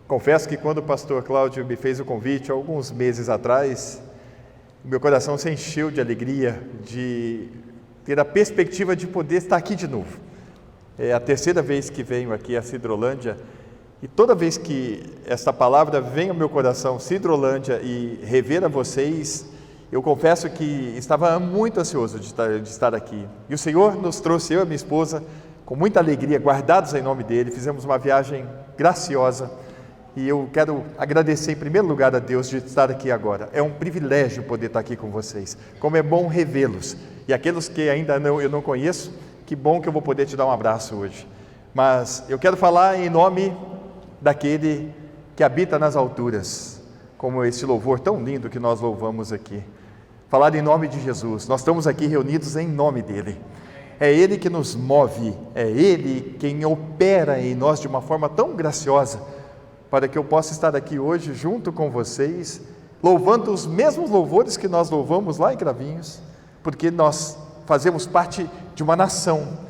Confesso que quando o pastor Cláudio me fez o convite, alguns meses atrás, meu coração se encheu de alegria, de ter a perspectiva de poder estar aqui de novo. É a terceira vez que venho aqui a Sidrolândia, e toda vez que esta palavra vem ao meu coração, Sidrolândia, e rever a vocês, eu confesso que estava muito ansioso de estar aqui. E o Senhor nos trouxe, eu e minha esposa, com muita alegria, guardados em nome dEle, fizemos uma viagem graciosa. E eu quero agradecer em primeiro lugar a Deus de estar aqui agora. É um privilégio poder estar aqui com vocês. Como é bom revê-los. E aqueles que ainda eu não conheço, que bom que eu vou poder te dar um abraço hoje. Mas eu quero falar em nome daquele que habita nas alturas, como esse louvor tão lindo que nós louvamos aqui. Falar em nome de Jesus. Nós estamos aqui reunidos em nome dEle. É Ele que nos move, é Ele quem opera em nós de uma forma tão graciosa, para que eu possa estar aqui hoje junto com vocês, louvando os mesmos louvores que nós louvamos lá em Cravinhos, porque nós fazemos parte de uma nação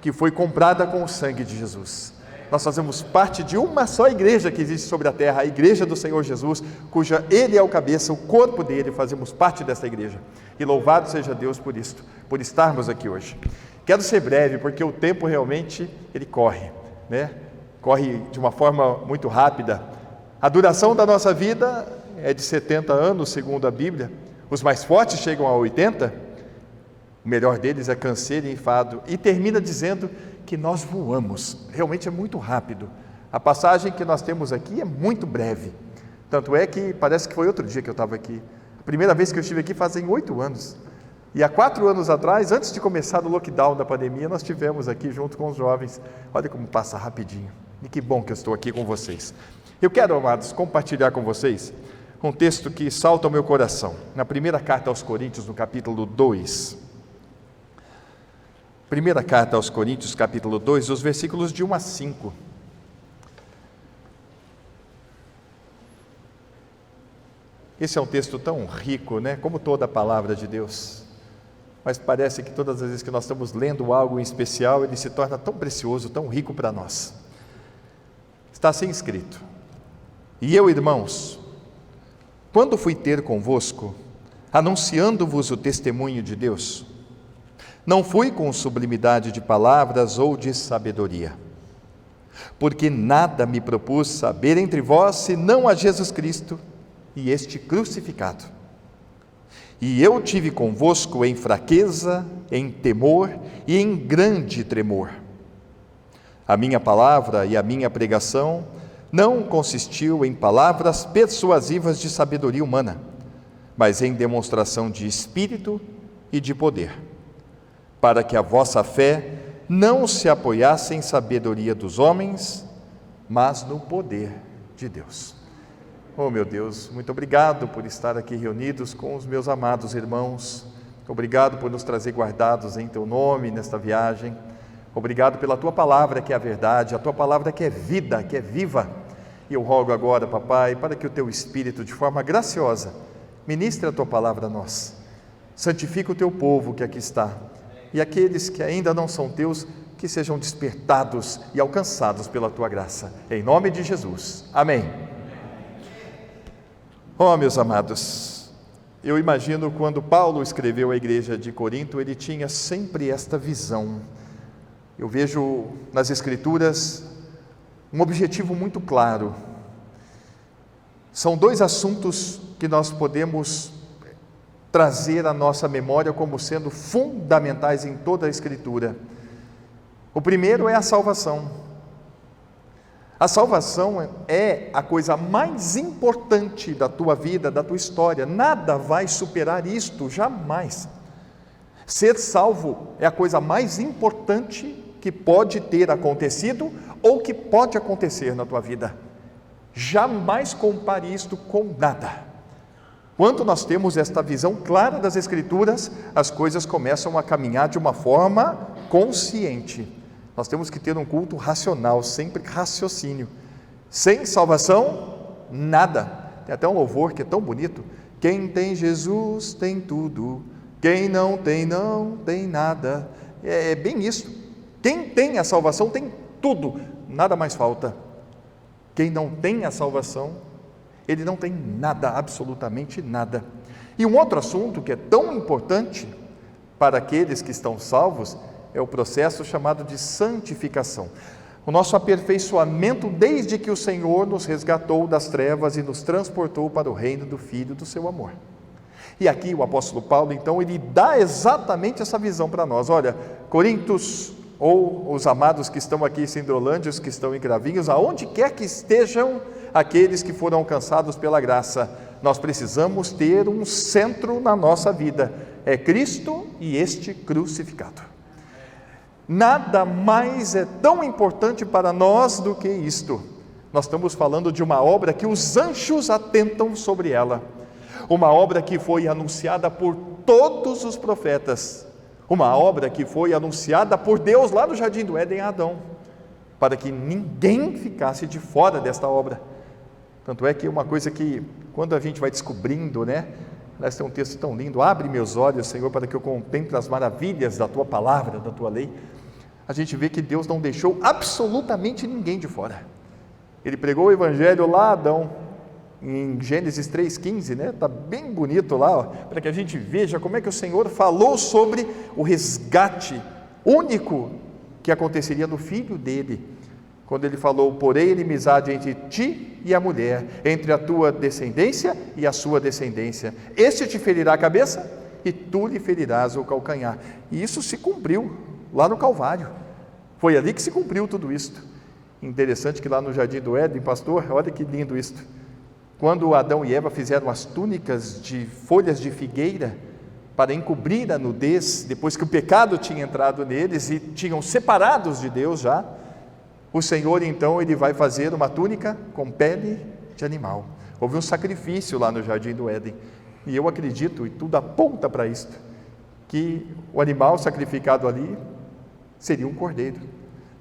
que foi comprada com o sangue de Jesus. Nós fazemos parte de uma só igreja que existe sobre a terra, a igreja do Senhor Jesus, cuja Ele é o cabeça, o corpo dele, fazemos parte dessa igreja. E louvado seja Deus por isto, por estarmos aqui hoje. Quero ser breve, porque o tempo realmente, ele corre, né? Corre de uma forma muito rápida. A duração da nossa vida é de 70 anos, segundo a Bíblia. Os mais fortes chegam a 80. O melhor deles é canseiro e enfado. E termina dizendo que nós voamos. Realmente é muito rápido. A passagem que nós temos aqui é muito breve. Tanto é que parece que foi outro dia que eu estava aqui. A primeira vez que eu estive aqui fazem 8 anos. E há 4 anos atrás, antes de começar o lockdown da pandemia, nós estivemos aqui junto com os jovens. Olha como passa rapidinho. E que bom que eu estou aqui com vocês. Eu quero, amados, compartilhar com vocês um texto que salta ao meu coração. Na primeira carta aos Coríntios, no capítulo 2. Primeira carta aos Coríntios, capítulo 2, os versículos de 1 a 5. Esse é um texto tão rico, né? Como toda a palavra de Deus. Mas parece que todas as vezes que nós estamos lendo algo em especial, ele se torna tão precioso, tão rico para nós. Está assim escrito: E eu, irmãos, quando fui ter convosco, anunciando-vos o testemunho de Deus, não fui com sublimidade de palavras ou de sabedoria, porque nada me propus saber entre vós, senão a Jesus Cristo e este crucificado. E eu tive convosco em fraqueza, em temor e em grande tremor. A minha palavra e a minha pregação não consistiu em palavras persuasivas de sabedoria humana, mas em demonstração de espírito e de poder, para que a vossa fé não se apoiasse em sabedoria dos homens, mas no poder de Deus. Oh, meu Deus, muito obrigado por estar aqui reunidos com os meus amados irmãos. Obrigado por nos trazer guardados em Teu nome nesta viagem. Obrigado pela Tua palavra que é a verdade, a Tua palavra que é vida, que é viva. E eu rogo agora, Papai, para que o Teu Espírito, de forma graciosa, ministre a Tua palavra a nós. Santifica o Teu povo que aqui está. E aqueles que ainda não são Teus, que sejam despertados e alcançados pela Tua graça. Em nome de Jesus. Amém. Oh, meus amados, eu imagino quando Paulo escreveu à igreja de Corinto, ele tinha sempre esta visão. Eu vejo nas Escrituras um objetivo muito claro. São 2 assuntos que nós podemos trazer à nossa memória como sendo fundamentais em toda a Escritura. O primeiro é a salvação. A salvação é a coisa mais importante da tua vida, da tua história. Nada vai superar isto, jamais. Ser salvo é a coisa mais importante que pode ter acontecido ou que pode acontecer na tua vida. Jamais compare isto com nada. Quando nós temos esta visão clara das Escrituras, as coisas começam a caminhar de uma forma consciente. Nós temos que ter um culto racional, sempre raciocínio. Sem salvação, nada. Tem até um louvor que é tão bonito: quem tem Jesus tem tudo, quem não tem nada. É bem isso. Quem tem a salvação tem tudo, nada mais falta. Quem não tem a salvação, ele não tem nada, absolutamente nada. E um outro assunto que é tão importante para aqueles que estão salvos é o processo chamado de santificação. O nosso aperfeiçoamento desde que o Senhor nos resgatou das trevas e nos transportou para o reino do Filho do seu amor. E aqui o apóstolo Paulo, então, ele dá exatamente essa visão para nós. Olha, Coríntios, ou os amados que estão aqui em Sindrolândia, os que estão em Cravinhos, aonde quer que estejam aqueles que foram alcançados pela graça, nós precisamos ter um centro na nossa vida, é Cristo e este crucificado. Nada mais é tão importante para nós do que isto. Nós estamos falando de uma obra que os anjos atentam sobre ela, uma obra que foi anunciada por todos os profetas, uma obra que foi anunciada por Deus lá no Jardim do Éden a Adão, para que ninguém ficasse de fora desta obra. Tanto é que uma coisa que, quando a gente vai descobrindo, Aliás, tem um texto tão lindo: abre meus olhos, Senhor, para que eu contemple as maravilhas da Tua palavra, da Tua lei. A gente vê que Deus não deixou absolutamente ninguém de fora. Ele pregou o Evangelho lá a Adão, em Gênesis 3,15, está bem bonito lá, para que a gente veja como é que o Senhor falou sobre o resgate único que aconteceria no filho dele, quando ele falou: porém inimizade entre ti e a mulher, entre a tua descendência e a sua descendência, este te ferirá a cabeça e tu lhe ferirás o calcanhar. E isso se cumpriu lá no Calvário, foi ali que se cumpriu tudo isto. Interessante que lá no Jardim do Éden, pastor, olha que lindo isto, quando Adão e Eva fizeram as túnicas de folhas de figueira para encobrir a nudez, depois que o pecado tinha entrado neles e tinham separados de Deus já, o Senhor então ele vai fazer uma túnica com pele de animal. Houve um sacrifício lá no Jardim do Éden, e eu acredito, e tudo aponta para isto, que o animal sacrificado ali seria um cordeiro.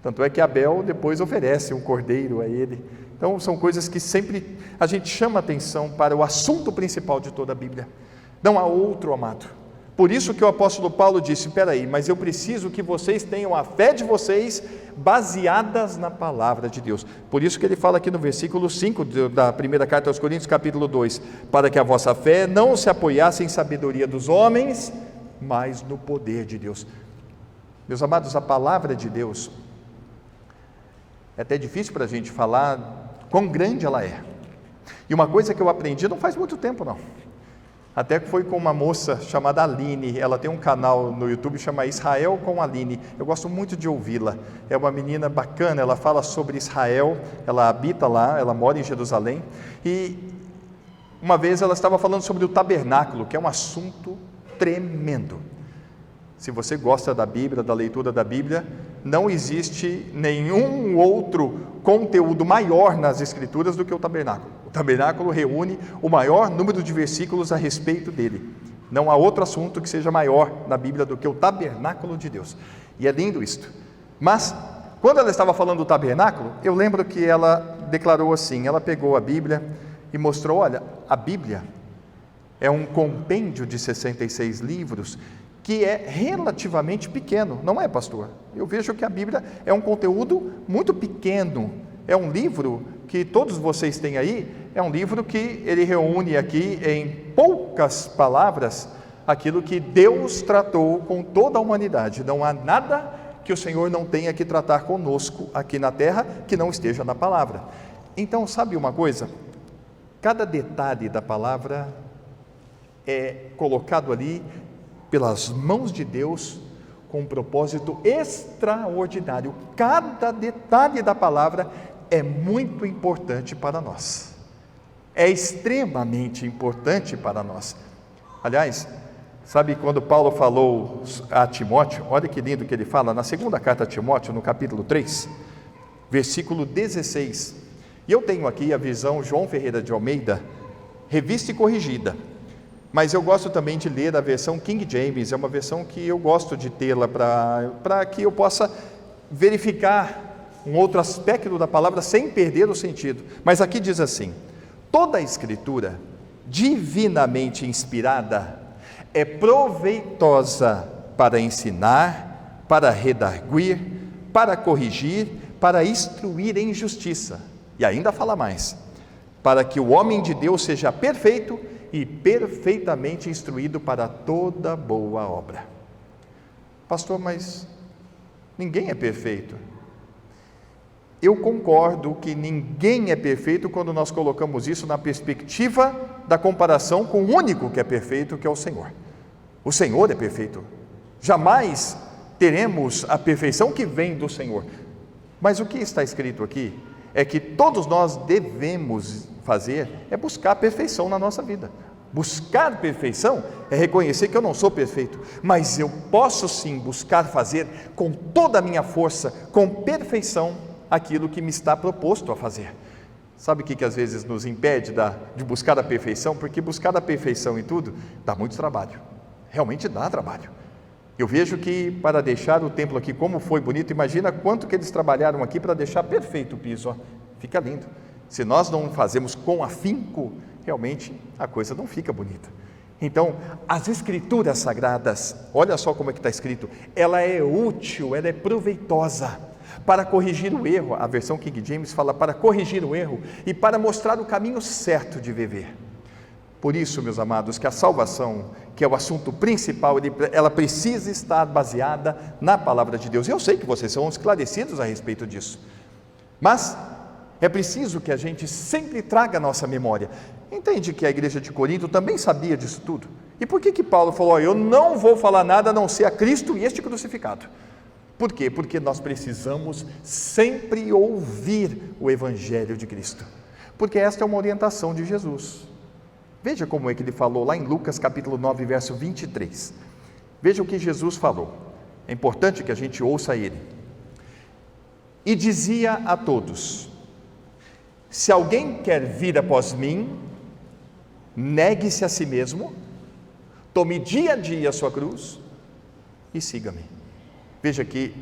Tanto é que Abel depois oferece um cordeiro a ele. Então são coisas que sempre a gente chama atenção para o assunto principal de toda a Bíblia. Não há outro, amado. Por isso que o apóstolo Paulo disse: espera aí, mas eu preciso que vocês tenham a fé de vocês baseadas na palavra de Deus. Por isso que ele fala aqui no versículo 5 da primeira carta aos Coríntios, capítulo 2, para que a vossa fé não se apoiasse em sabedoria dos homens, mas no poder de Deus. Meus amados, a palavra de Deus, é até difícil para a gente falar quão grande ela é. E uma coisa que eu aprendi não faz muito tempo não, até que foi com uma moça chamada Aline. Ela tem um canal no YouTube, chama Israel com Aline. Eu gosto muito de ouvi-la, é uma menina bacana. Ela fala sobre Israel, ela habita lá, ela mora em Jerusalém. E uma vez ela estava falando sobre o tabernáculo, que é um assunto tremendo. Se você gosta da Bíblia, da leitura da Bíblia, não existe nenhum outro conteúdo maior nas Escrituras do que o tabernáculo. O tabernáculo reúne o maior número de versículos a respeito dele. Não há outro assunto que seja maior na Bíblia do que o tabernáculo de Deus. E é lindo isto. Mas, quando ela estava falando do tabernáculo, eu lembro que ela declarou assim, ela pegou a Bíblia e mostrou: olha, a Bíblia é um compêndio de 66 livros, que é relativamente pequeno, não é, pastor? Eu vejo que a Bíblia é um conteúdo muito pequeno, é um livro que todos vocês têm aí, é um livro que ele reúne aqui em poucas palavras aquilo que Deus tratou com toda a humanidade. Não há nada que o Senhor não tenha que tratar conosco aqui na terra que não esteja na palavra. Então, sabe uma coisa? Cada detalhe da palavra é colocado ali pelas mãos de Deus com um propósito extraordinário. Cada detalhe da palavra é muito importante para nós, é extremamente importante para nós. Aliás, sabe quando Paulo falou a Timóteo, olha que lindo que ele fala na segunda carta a Timóteo, no capítulo 3, versículo 16, e eu tenho aqui a versão João Ferreira de Almeida, revista e corrigida, mas eu gosto também de ler a versão King James, é uma versão que eu gosto de tê-la para que eu possa verificar um outro aspecto da palavra sem perder o sentido. Mas aqui diz assim: toda a Escritura divinamente inspirada é proveitosa para ensinar, para redarguir, para corrigir, para instruir em justiça, E ainda fala mais: para que o homem de Deus seja perfeito e perfeitamente instruído para toda boa obra. Pastor, mas ninguém é perfeito. Eu concordo que ninguém é perfeito quando nós colocamos isso na perspectiva da comparação com o único que é perfeito, que é o Senhor. O Senhor é perfeito. Jamais teremos a perfeição que vem do Senhor. Mas o que está escrito aqui é que todos nós devemos fazer é buscar a perfeição na nossa vida. Buscar perfeição é reconhecer que eu não sou perfeito, mas eu posso sim buscar fazer com toda a minha força, com perfeição, aquilo que me está proposto a fazer. Sabe o que às vezes nos impede de buscar a perfeição? Porque buscar a perfeição em tudo dá muito trabalho, realmente dá trabalho. Eu vejo que para deixar o templo aqui como foi bonito, imagina quanto que eles trabalharam aqui para deixar perfeito o piso, ó. Fica lindo. Se nós não fazemos com afinco, realmente a coisa não fica bonita. Então, as escrituras sagradas, olha só como é que está escrito, ela é útil, ela é proveitosa para corrigir o erro. A versão King James fala para corrigir o erro e para mostrar o caminho certo de viver. Por isso, meus amados, que a salvação, que é o assunto principal, ela precisa estar baseada na palavra de Deus. Eu sei que vocês são esclarecidos a respeito disso, mas é preciso que a gente sempre traga a nossa memória. Entende que a igreja de Corinto também sabia disso tudo? E por que Paulo falou, eu não vou falar nada a não ser a Cristo e este crucificado? Por quê? Porque nós precisamos sempre ouvir o Evangelho de Cristo, porque esta é uma orientação de Jesus. Veja como é que ele falou lá em Lucas capítulo 9, verso 23. Veja o que Jesus falou, é importante que a gente ouça ele. E dizia a todos: se alguém quer vir após mim, negue-se a si mesmo, tome dia a dia a sua cruz e siga-me. Veja que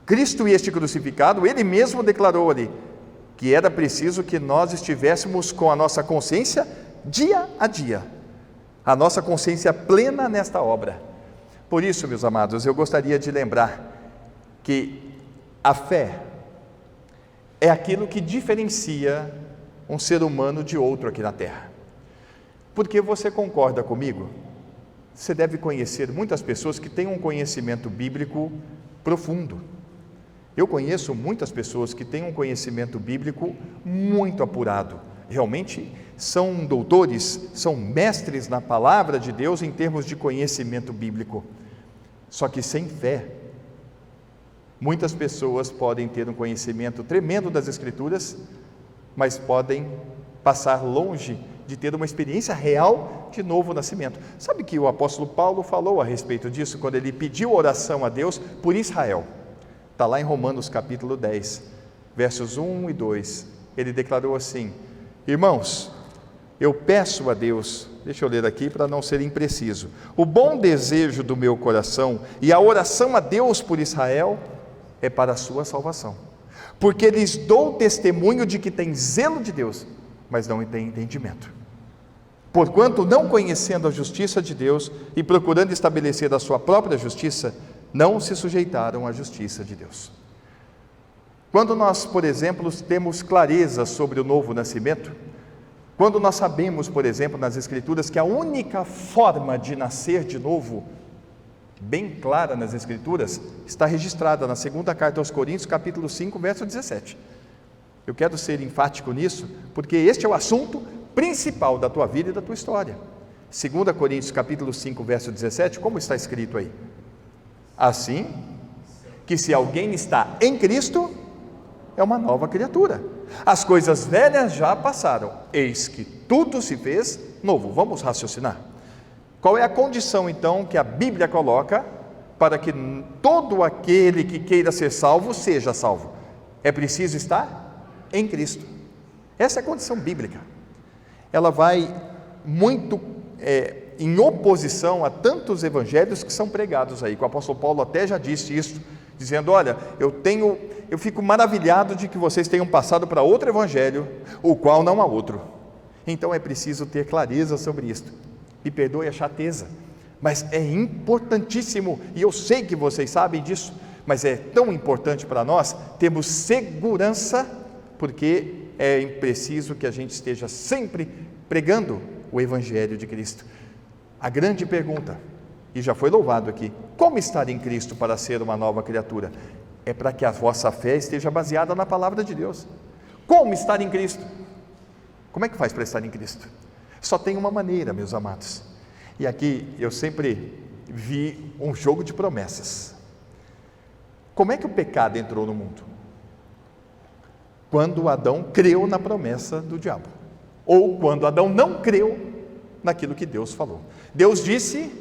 Cristo e este crucificado, ele mesmo declarou ali que era preciso que nós estivéssemos com a nossa consciência dia a dia, a nossa consciência plena nesta obra. Por isso, meus amados, eu gostaria de lembrar que a fé é aquilo que diferencia um ser humano de outro aqui na terra. Porque você concorda comigo? Você deve conhecer muitas pessoas que têm um conhecimento bíblico profundo. Eu conheço muitas pessoas que têm um conhecimento bíblico muito apurado. Realmente são doutores, são mestres na palavra de Deus em termos de conhecimento bíblico. Só que sem fé, muitas pessoas podem ter um conhecimento tremendo das Escrituras, mas podem passar longe de ter uma experiência real de novo nascimento. Sabe que o apóstolo Paulo falou a respeito disso, quando ele pediu oração a Deus por Israel? Está lá em Romanos capítulo 10, versos 1 e 2, ele declarou assim: irmãos, eu peço a Deus, deixa eu ler aqui para não ser impreciso, o bom desejo do meu coração e a oração a Deus por Israel é para a sua salvação, porque lhes dou testemunho de que tem zelo de Deus, mas não tem entendimento. Porquanto, não conhecendo a justiça de Deus e procurando estabelecer a sua própria justiça, não se sujeitaram à justiça de Deus. Quando nós, por exemplo, temos clareza sobre o novo nascimento, quando nós sabemos, por exemplo, nas Escrituras, que a única forma de nascer de novo, bem clara nas Escrituras, está registrada na segunda carta aos Coríntios, capítulo 5, verso 17. Eu quero ser enfático nisso, porque este é o assunto principal da tua vida e da tua história. 2 Coríntios capítulo 5, verso 17, como está escrito aí? Assim, que se alguém está em Cristo, é uma nova criatura. As coisas velhas já passaram, eis que tudo se fez novo. Vamos raciocinar. Qual é a condição então que a Bíblia coloca para que todo aquele que queira ser salvo, seja salvo? É preciso estar em Cristo. Essa é a condição bíblica. Ela vai muito em oposição a tantos evangelhos que são pregados aí, que o apóstolo Paulo até já disse isso, dizendo, olha, eu fico maravilhado de que vocês tenham passado para outro evangelho, o qual não há outro. Então é preciso ter clareza sobre isto. Me perdoe a chateza, mas é importantíssimo, e eu sei que vocês sabem disso, mas é tão importante para nós termos segurança porque é preciso que a gente esteja sempre pregando o Evangelho de Cristo. A grande pergunta, e já foi louvado aqui, como estar em Cristo para ser uma nova criatura? É para que a vossa fé esteja baseada na palavra de Deus. Como estar em Cristo? Como é que faz para estar em Cristo? Só tem uma maneira, meus amados. E aqui eu sempre vi um jogo de promessas. Como é que o pecado entrou no mundo? Quando Adão creu na promessa do diabo, ou quando Adão não creu naquilo que Deus falou. Deus disse: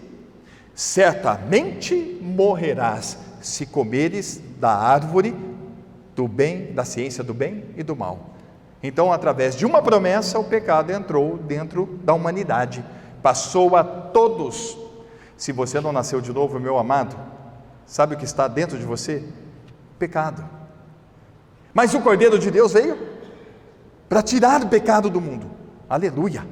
certamente morrerás se comeres da árvore do bem, da ciência do bem e do mal. Então, através de uma promessa, o pecado entrou dentro da humanidade, passou a todos. Se você não nasceu de novo, meu amado, sabe o que está dentro de você? Pecado. Mas o Cordeiro de Deus veio para tirar o pecado do mundo. Aleluia!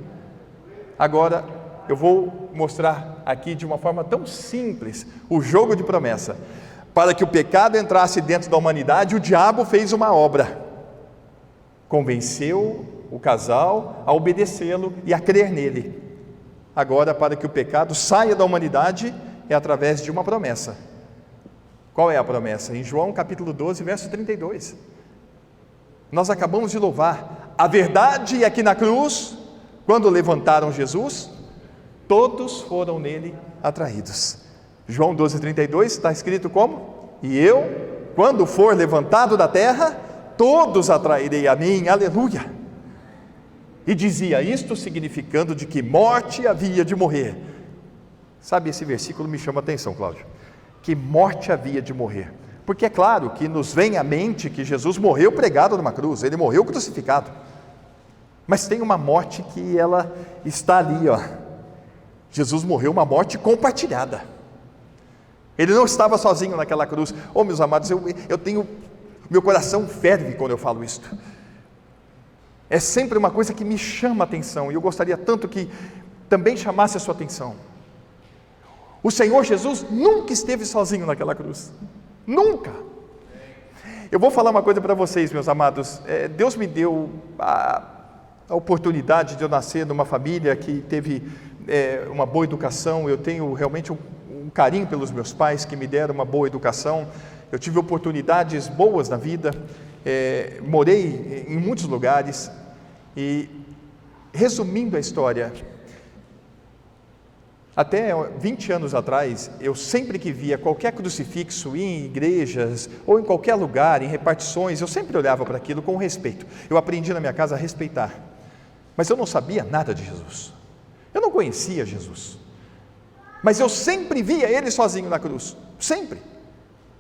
Agora, eu vou mostrar aqui de uma forma tão simples o jogo de promessa. Para que o pecado entrasse dentro da humanidade, o diabo fez uma obra. Convenceu o casal a obedecê-lo e a crer nele. Agora, para que o pecado saia da humanidade, é através de uma promessa. Qual é a promessa? Em João capítulo 12, verso 32. Nós acabamos de louvar. A verdade é que na cruz, quando levantaram Jesus, todos foram nele atraídos. João 12, 32 está escrito como? E eu, quando for levantado da terra, todos atrairei a mim. Aleluia! E dizia isto significando de que morte havia de morrer. Sabe, esse versículo me chama a atenção, Cláudio. Que morte havia de morrer. Porque é claro que nos vem à mente que Jesus morreu pregado numa cruz, ele morreu crucificado. Mas tem uma morte que ela está ali, ó. Jesus morreu uma morte compartilhada. Ele não estava sozinho naquela cruz. Oh, meus amados, eu tenho, meu coração ferve quando eu falo isto. É sempre uma coisa que me chama a atenção, e eu gostaria tanto que também chamasse a sua atenção. O Senhor Jesus nunca esteve sozinho naquela cruz. Nunca. Eu vou falar uma coisa para vocês, meus amados. Deus me deu a oportunidade de eu nascer numa família que teve uma boa educação. Eu tenho realmente um carinho pelos meus pais que me deram uma boa educação. Eu tive oportunidades boas na vida, morei em muitos lugares. E resumindo a história, até 20 anos atrás, eu sempre que via qualquer crucifixo em igrejas ou em qualquer lugar, em repartições, eu sempre olhava para aquilo com respeito. Eu aprendi na minha casa a respeitar, mas eu não sabia nada de Jesus, eu não conhecia Jesus, mas eu sempre via ele sozinho na cruz, sempre.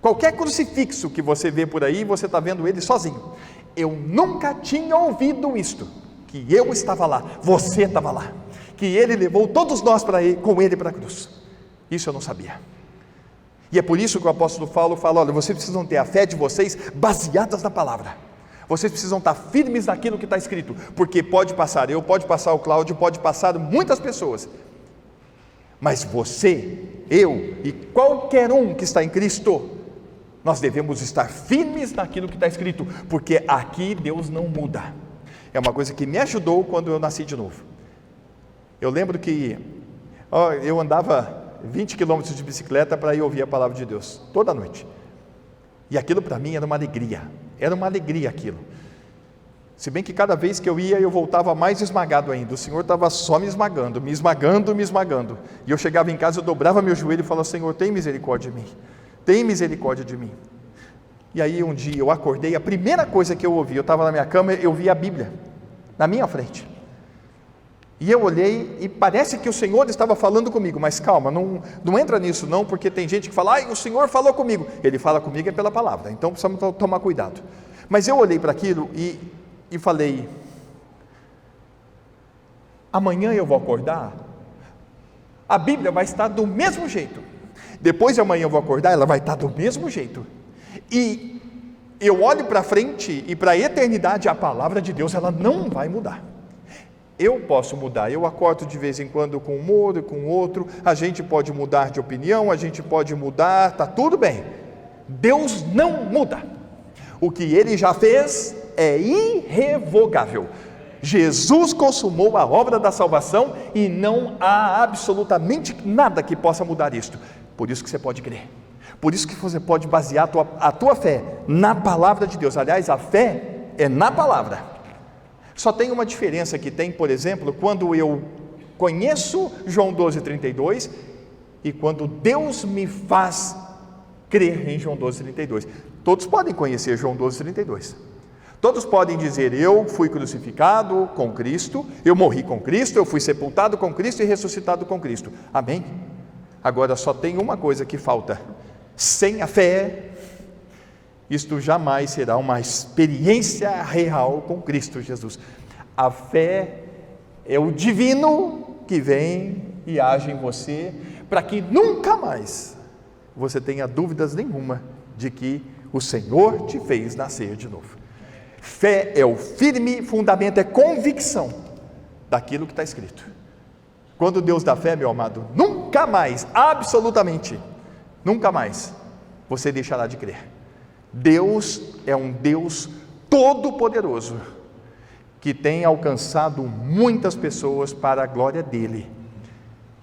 Qualquer crucifixo que você vê por aí, você está vendo ele sozinho. Eu nunca tinha ouvido isto, que eu estava lá, você estava lá, que ele levou todos nós com ele para a cruz. Isso eu não sabia. E é por isso que o apóstolo Paulo fala: olha, vocês precisam ter a fé de vocês baseadas na palavra. Vocês precisam estar firmes naquilo que está escrito, porque pode passar eu, pode passar o Cláudio, pode passar muitas pessoas, mas você, eu e qualquer um que está em Cristo, nós devemos estar firmes naquilo que está escrito, porque aqui Deus não muda. É uma coisa que me ajudou quando eu nasci de novo. Eu lembro que eu andava 20 quilômetros de bicicleta para ir ouvir a palavra de Deus, toda noite. E aquilo para mim era uma alegria aquilo. Se bem que cada vez que eu ia, eu voltava mais esmagado ainda. O Senhor estava só me esmagando. E eu chegava em casa, eu dobrava meu joelho e falava: Senhor, tem misericórdia de mim. Tem misericórdia de mim. E aí um dia eu acordei, a primeira coisa que eu ouvi, eu estava na minha cama, eu vi a Bíblia, na minha frente. E eu olhei e parece que o Senhor estava falando comigo, mas calma, não entra nisso não, porque tem gente que fala: o Senhor falou comigo. Ele fala comigo é pela palavra, então precisamos tomar cuidado. Mas eu olhei para aquilo e falei: amanhã eu vou acordar, a Bíblia vai estar do mesmo jeito. Depois de amanhã eu vou acordar, ela vai estar do mesmo jeito. E eu olho para frente e para a eternidade, a palavra de Deus, ela não vai mudar. Eu posso mudar, eu acordo de vez em quando com um humor e com outro, a gente pode mudar de opinião, a gente pode mudar, está tudo bem. Deus não muda. O que Ele já fez, é irrevogável. Jesus consumou a obra da salvação e não há absolutamente nada que possa mudar isto. Por isso que você pode crer. Por isso que você pode basear a tua fé na palavra de Deus. Aliás, a fé é na palavra. Só tem uma diferença que tem, por exemplo, quando eu conheço João 12:32 e quando Deus me faz crer em João 12:32. Todos podem conhecer João 12:32. Todos podem dizer: eu fui crucificado com Cristo, eu morri com Cristo, eu fui sepultado com Cristo e ressuscitado com Cristo. Amém? Agora só tem uma coisa que falta: sem a fé, isto jamais será uma experiência real com Cristo Jesus. A fé é o divino que vem e age em você, para que nunca mais você tenha dúvidas nenhuma de que o Senhor te fez nascer de novo. Fé é o firme fundamento, é convicção daquilo que está escrito. Quando Deus dá fé, meu amado, nunca mais, absolutamente, nunca mais, você deixará de crer. Deus é um Deus todo-poderoso, que tem alcançado muitas pessoas para a glória dEle.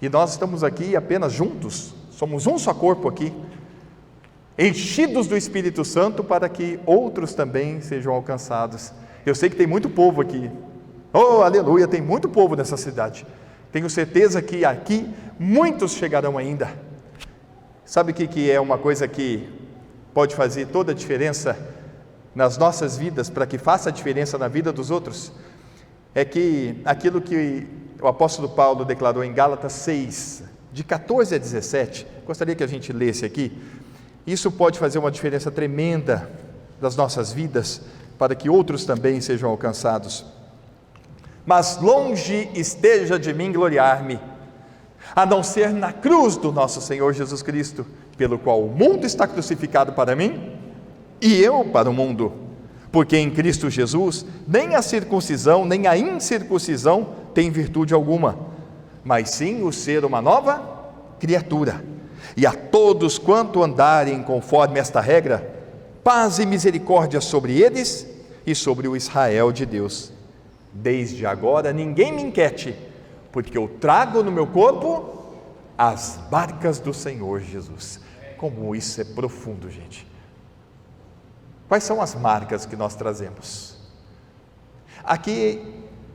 E nós estamos aqui apenas juntos, somos um só corpo aqui, enchidos do Espírito Santo para que outros também sejam alcançados. Eu sei que tem muito povo aqui, oh aleluia, tem muito povo nessa cidade, tenho certeza que aqui muitos chegarão ainda. Sabe o que é uma coisa que pode fazer toda a diferença nas nossas vidas, para que faça a diferença na vida dos outros? É que aquilo que o apóstolo Paulo declarou em Gálatas 6, de 14 a 17, gostaria que a gente lesse aqui. Isso pode fazer uma diferença tremenda das nossas vidas, para que outros também sejam alcançados. Mas longe esteja de mim gloriar-me, a não ser na cruz do nosso Senhor Jesus Cristo, pelo qual o mundo está crucificado para mim, e eu para o mundo. Porque em Cristo Jesus, nem a circuncisão, nem a incircuncisão tem virtude alguma, mas sim o ser uma nova criatura. E a todos quanto andarem conforme esta regra, paz e misericórdia sobre eles e sobre o Israel de Deus. Desde agora ninguém me inquiete, porque eu trago no meu corpo as marcas do Senhor Jesus. Como isso é profundo, gente. Quais são as marcas que nós trazemos? Aqui,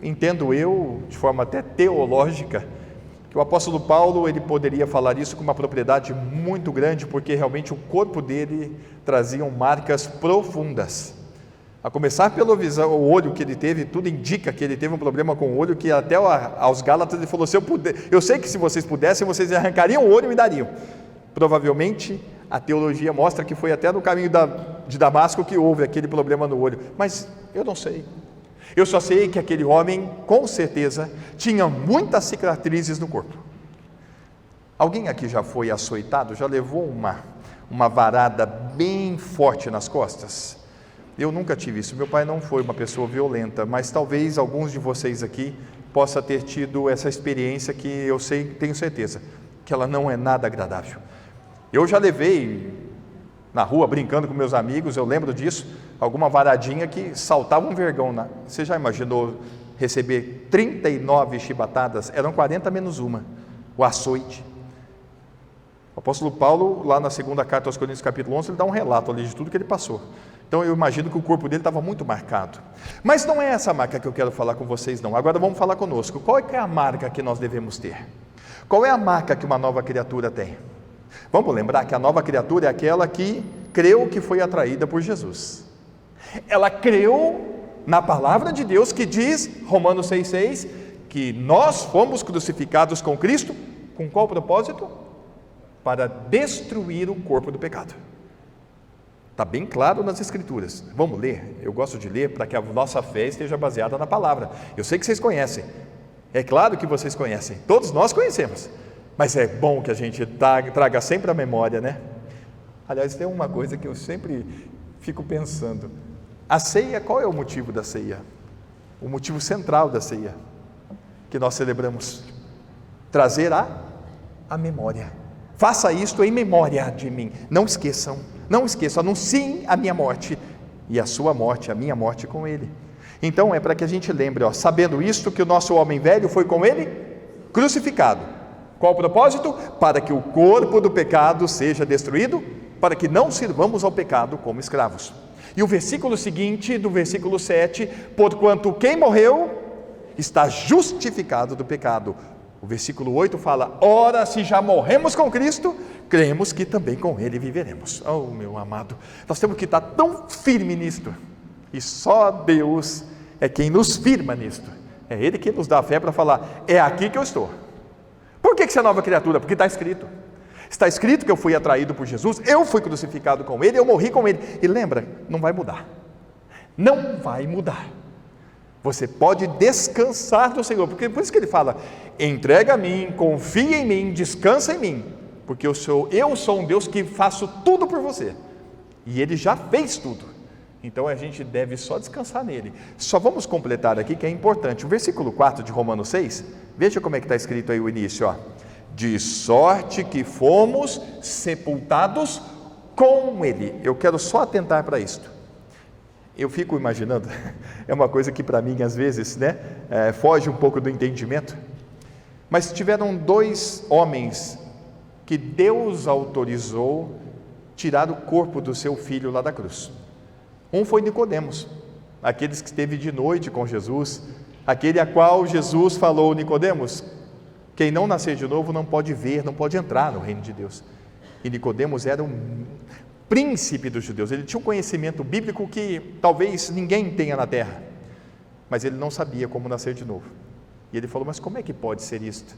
entendo eu, de forma até teológica, que o apóstolo Paulo, ele poderia falar isso com uma propriedade muito grande, porque realmente o corpo dele trazia marcas profundas. A começar pela visão, o olho que ele teve, tudo indica que ele teve um problema com o olho, que até aos Gálatas ele falou: eu sei que se vocês pudessem, vocês arrancariam o olho e me dariam. Provavelmente a teologia mostra que foi até no caminho de Damasco que houve aquele problema no olho, mas eu não sei. Eu só sei que aquele homem, com certeza, tinha muitas cicatrizes no corpo. Alguém aqui já foi açoitado? Já levou uma varada bem forte nas costas? Eu nunca tive isso. Meu pai não foi uma pessoa violenta, mas talvez alguns de vocês aqui possa ter tido essa experiência que eu sei, tenho certeza, que ela não é nada agradável. Eu já levei na rua, brincando com meus amigos, eu lembro disso, alguma varadinha que saltava um vergão. Você já imaginou receber 39 chibatadas? Eram 40 menos uma, o açoite. O apóstolo Paulo, lá na segunda carta aos Coríntios, capítulo 11, ele dá um relato ali de tudo que ele passou. Então eu imagino que o corpo dele estava muito marcado. Mas não é essa marca que eu quero falar com vocês, não. Agora vamos falar conosco. Qual é a marca que nós devemos ter? Qual é a marca que uma nova criatura tem? Vamos lembrar que a nova criatura é aquela que creu que foi atraída por Jesus. Ela creu na palavra de Deus que diz, Romanos 6,6, que nós fomos crucificados com Cristo, com qual propósito? Para destruir o corpo do pecado. Está bem claro nas Escrituras. Vamos ler? Eu gosto de ler para que a nossa fé esteja baseada na palavra. Eu sei que vocês conhecem. É claro que vocês conhecem. Todos nós conhecemos. Mas é bom que a gente traga sempre a memória, né? Aliás, tem uma coisa que eu sempre fico pensando. A ceia, qual é o motivo da ceia? O motivo central da ceia que nós celebramos? Trazer a memória. Faça isto em memória de mim. Não esqueçam, anunciem a minha morte e a sua morte, a minha morte com ele. Então é para que a gente lembre, sabendo isto, que o nosso homem velho foi com ele crucificado. Qual o propósito? Para que o corpo do pecado seja destruído, para que não sirvamos ao pecado como escravos. E o versículo seguinte, do versículo 7, porquanto quem morreu está justificado do pecado. O versículo 8 fala, ora, se já morremos com Cristo, cremos que também com Ele viveremos. Oh, meu amado, nós temos que estar tão firme nisto, e só Deus é quem nos firma nisto. É Ele que nos dá a fé para falar, é aqui que eu estou. Por que você é nova criatura? Porque está escrito. Está escrito que eu fui atraído por Jesus, eu fui crucificado com Ele, eu morri com Ele. E lembra, não vai mudar. Não vai mudar. Você pode descansar no Senhor, porque por isso que Ele fala, entrega a mim, confia em mim, descansa em mim, porque eu sou um Deus que faço tudo por você. E Ele já fez tudo. Então a gente deve só descansar nele. Só vamos completar aqui que é importante. O versículo 4 de Romanos 6, veja como é que está escrito aí o início, de sorte que fomos sepultados com Ele. Eu quero só atentar para isto. Eu fico imaginando, é uma coisa que para mim às vezes, foge um pouco do entendimento, mas tiveram dois homens que Deus autorizou tirar o corpo do seu filho lá da cruz. Um foi Nicodemos, aqueles que esteve de noite com Jesus, aquele a qual Jesus falou, Nicodemos, quem não nascer de novo não pode ver, não pode entrar no reino de Deus. E Nicodemos era um príncipe dos judeus, ele tinha um conhecimento bíblico que talvez ninguém tenha na terra, mas ele não sabia como nascer de novo. E ele falou, mas como é que pode ser isto?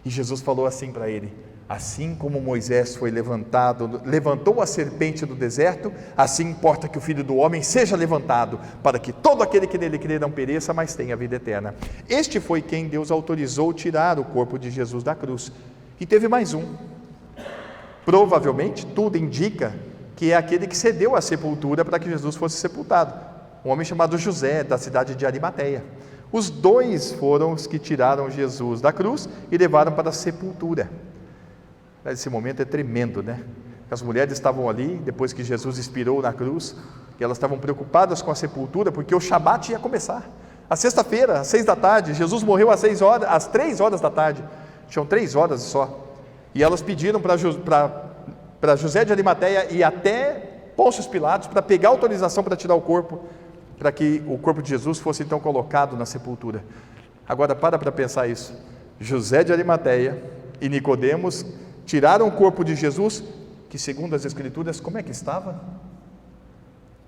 E Jesus falou assim para ele, assim como Moisés foi levantou a serpente do deserto, assim importa que o Filho do Homem seja levantado, para que todo aquele que nele crê não pereça, mas tenha vida eterna. Este foi quem Deus autorizou tirar o corpo de Jesus da cruz. E teve mais um. Provavelmente, tudo indica que é aquele que cedeu a sepultura para que Jesus fosse sepultado. Um homem chamado José, da cidade de Arimateia. Os dois foram os que tiraram Jesus da cruz e levaram para a sepultura. Esse momento é tremendo, As mulheres estavam ali, depois que Jesus expirou na cruz, e elas estavam preocupadas com a sepultura, porque o Shabat ia começar. A sexta-feira, às 6 da tarde, Jesus morreu às 3 horas da tarde. Tinham 3 horas só. E elas pediram para José de Arimateia e até Pôncio Pilatos para pegar autorização para tirar o corpo, para que o corpo de Jesus fosse então colocado na sepultura. Agora para pensar isso. José de Arimateia e Nicodemos tiraram o corpo de Jesus, que segundo as Escrituras, como é que estava?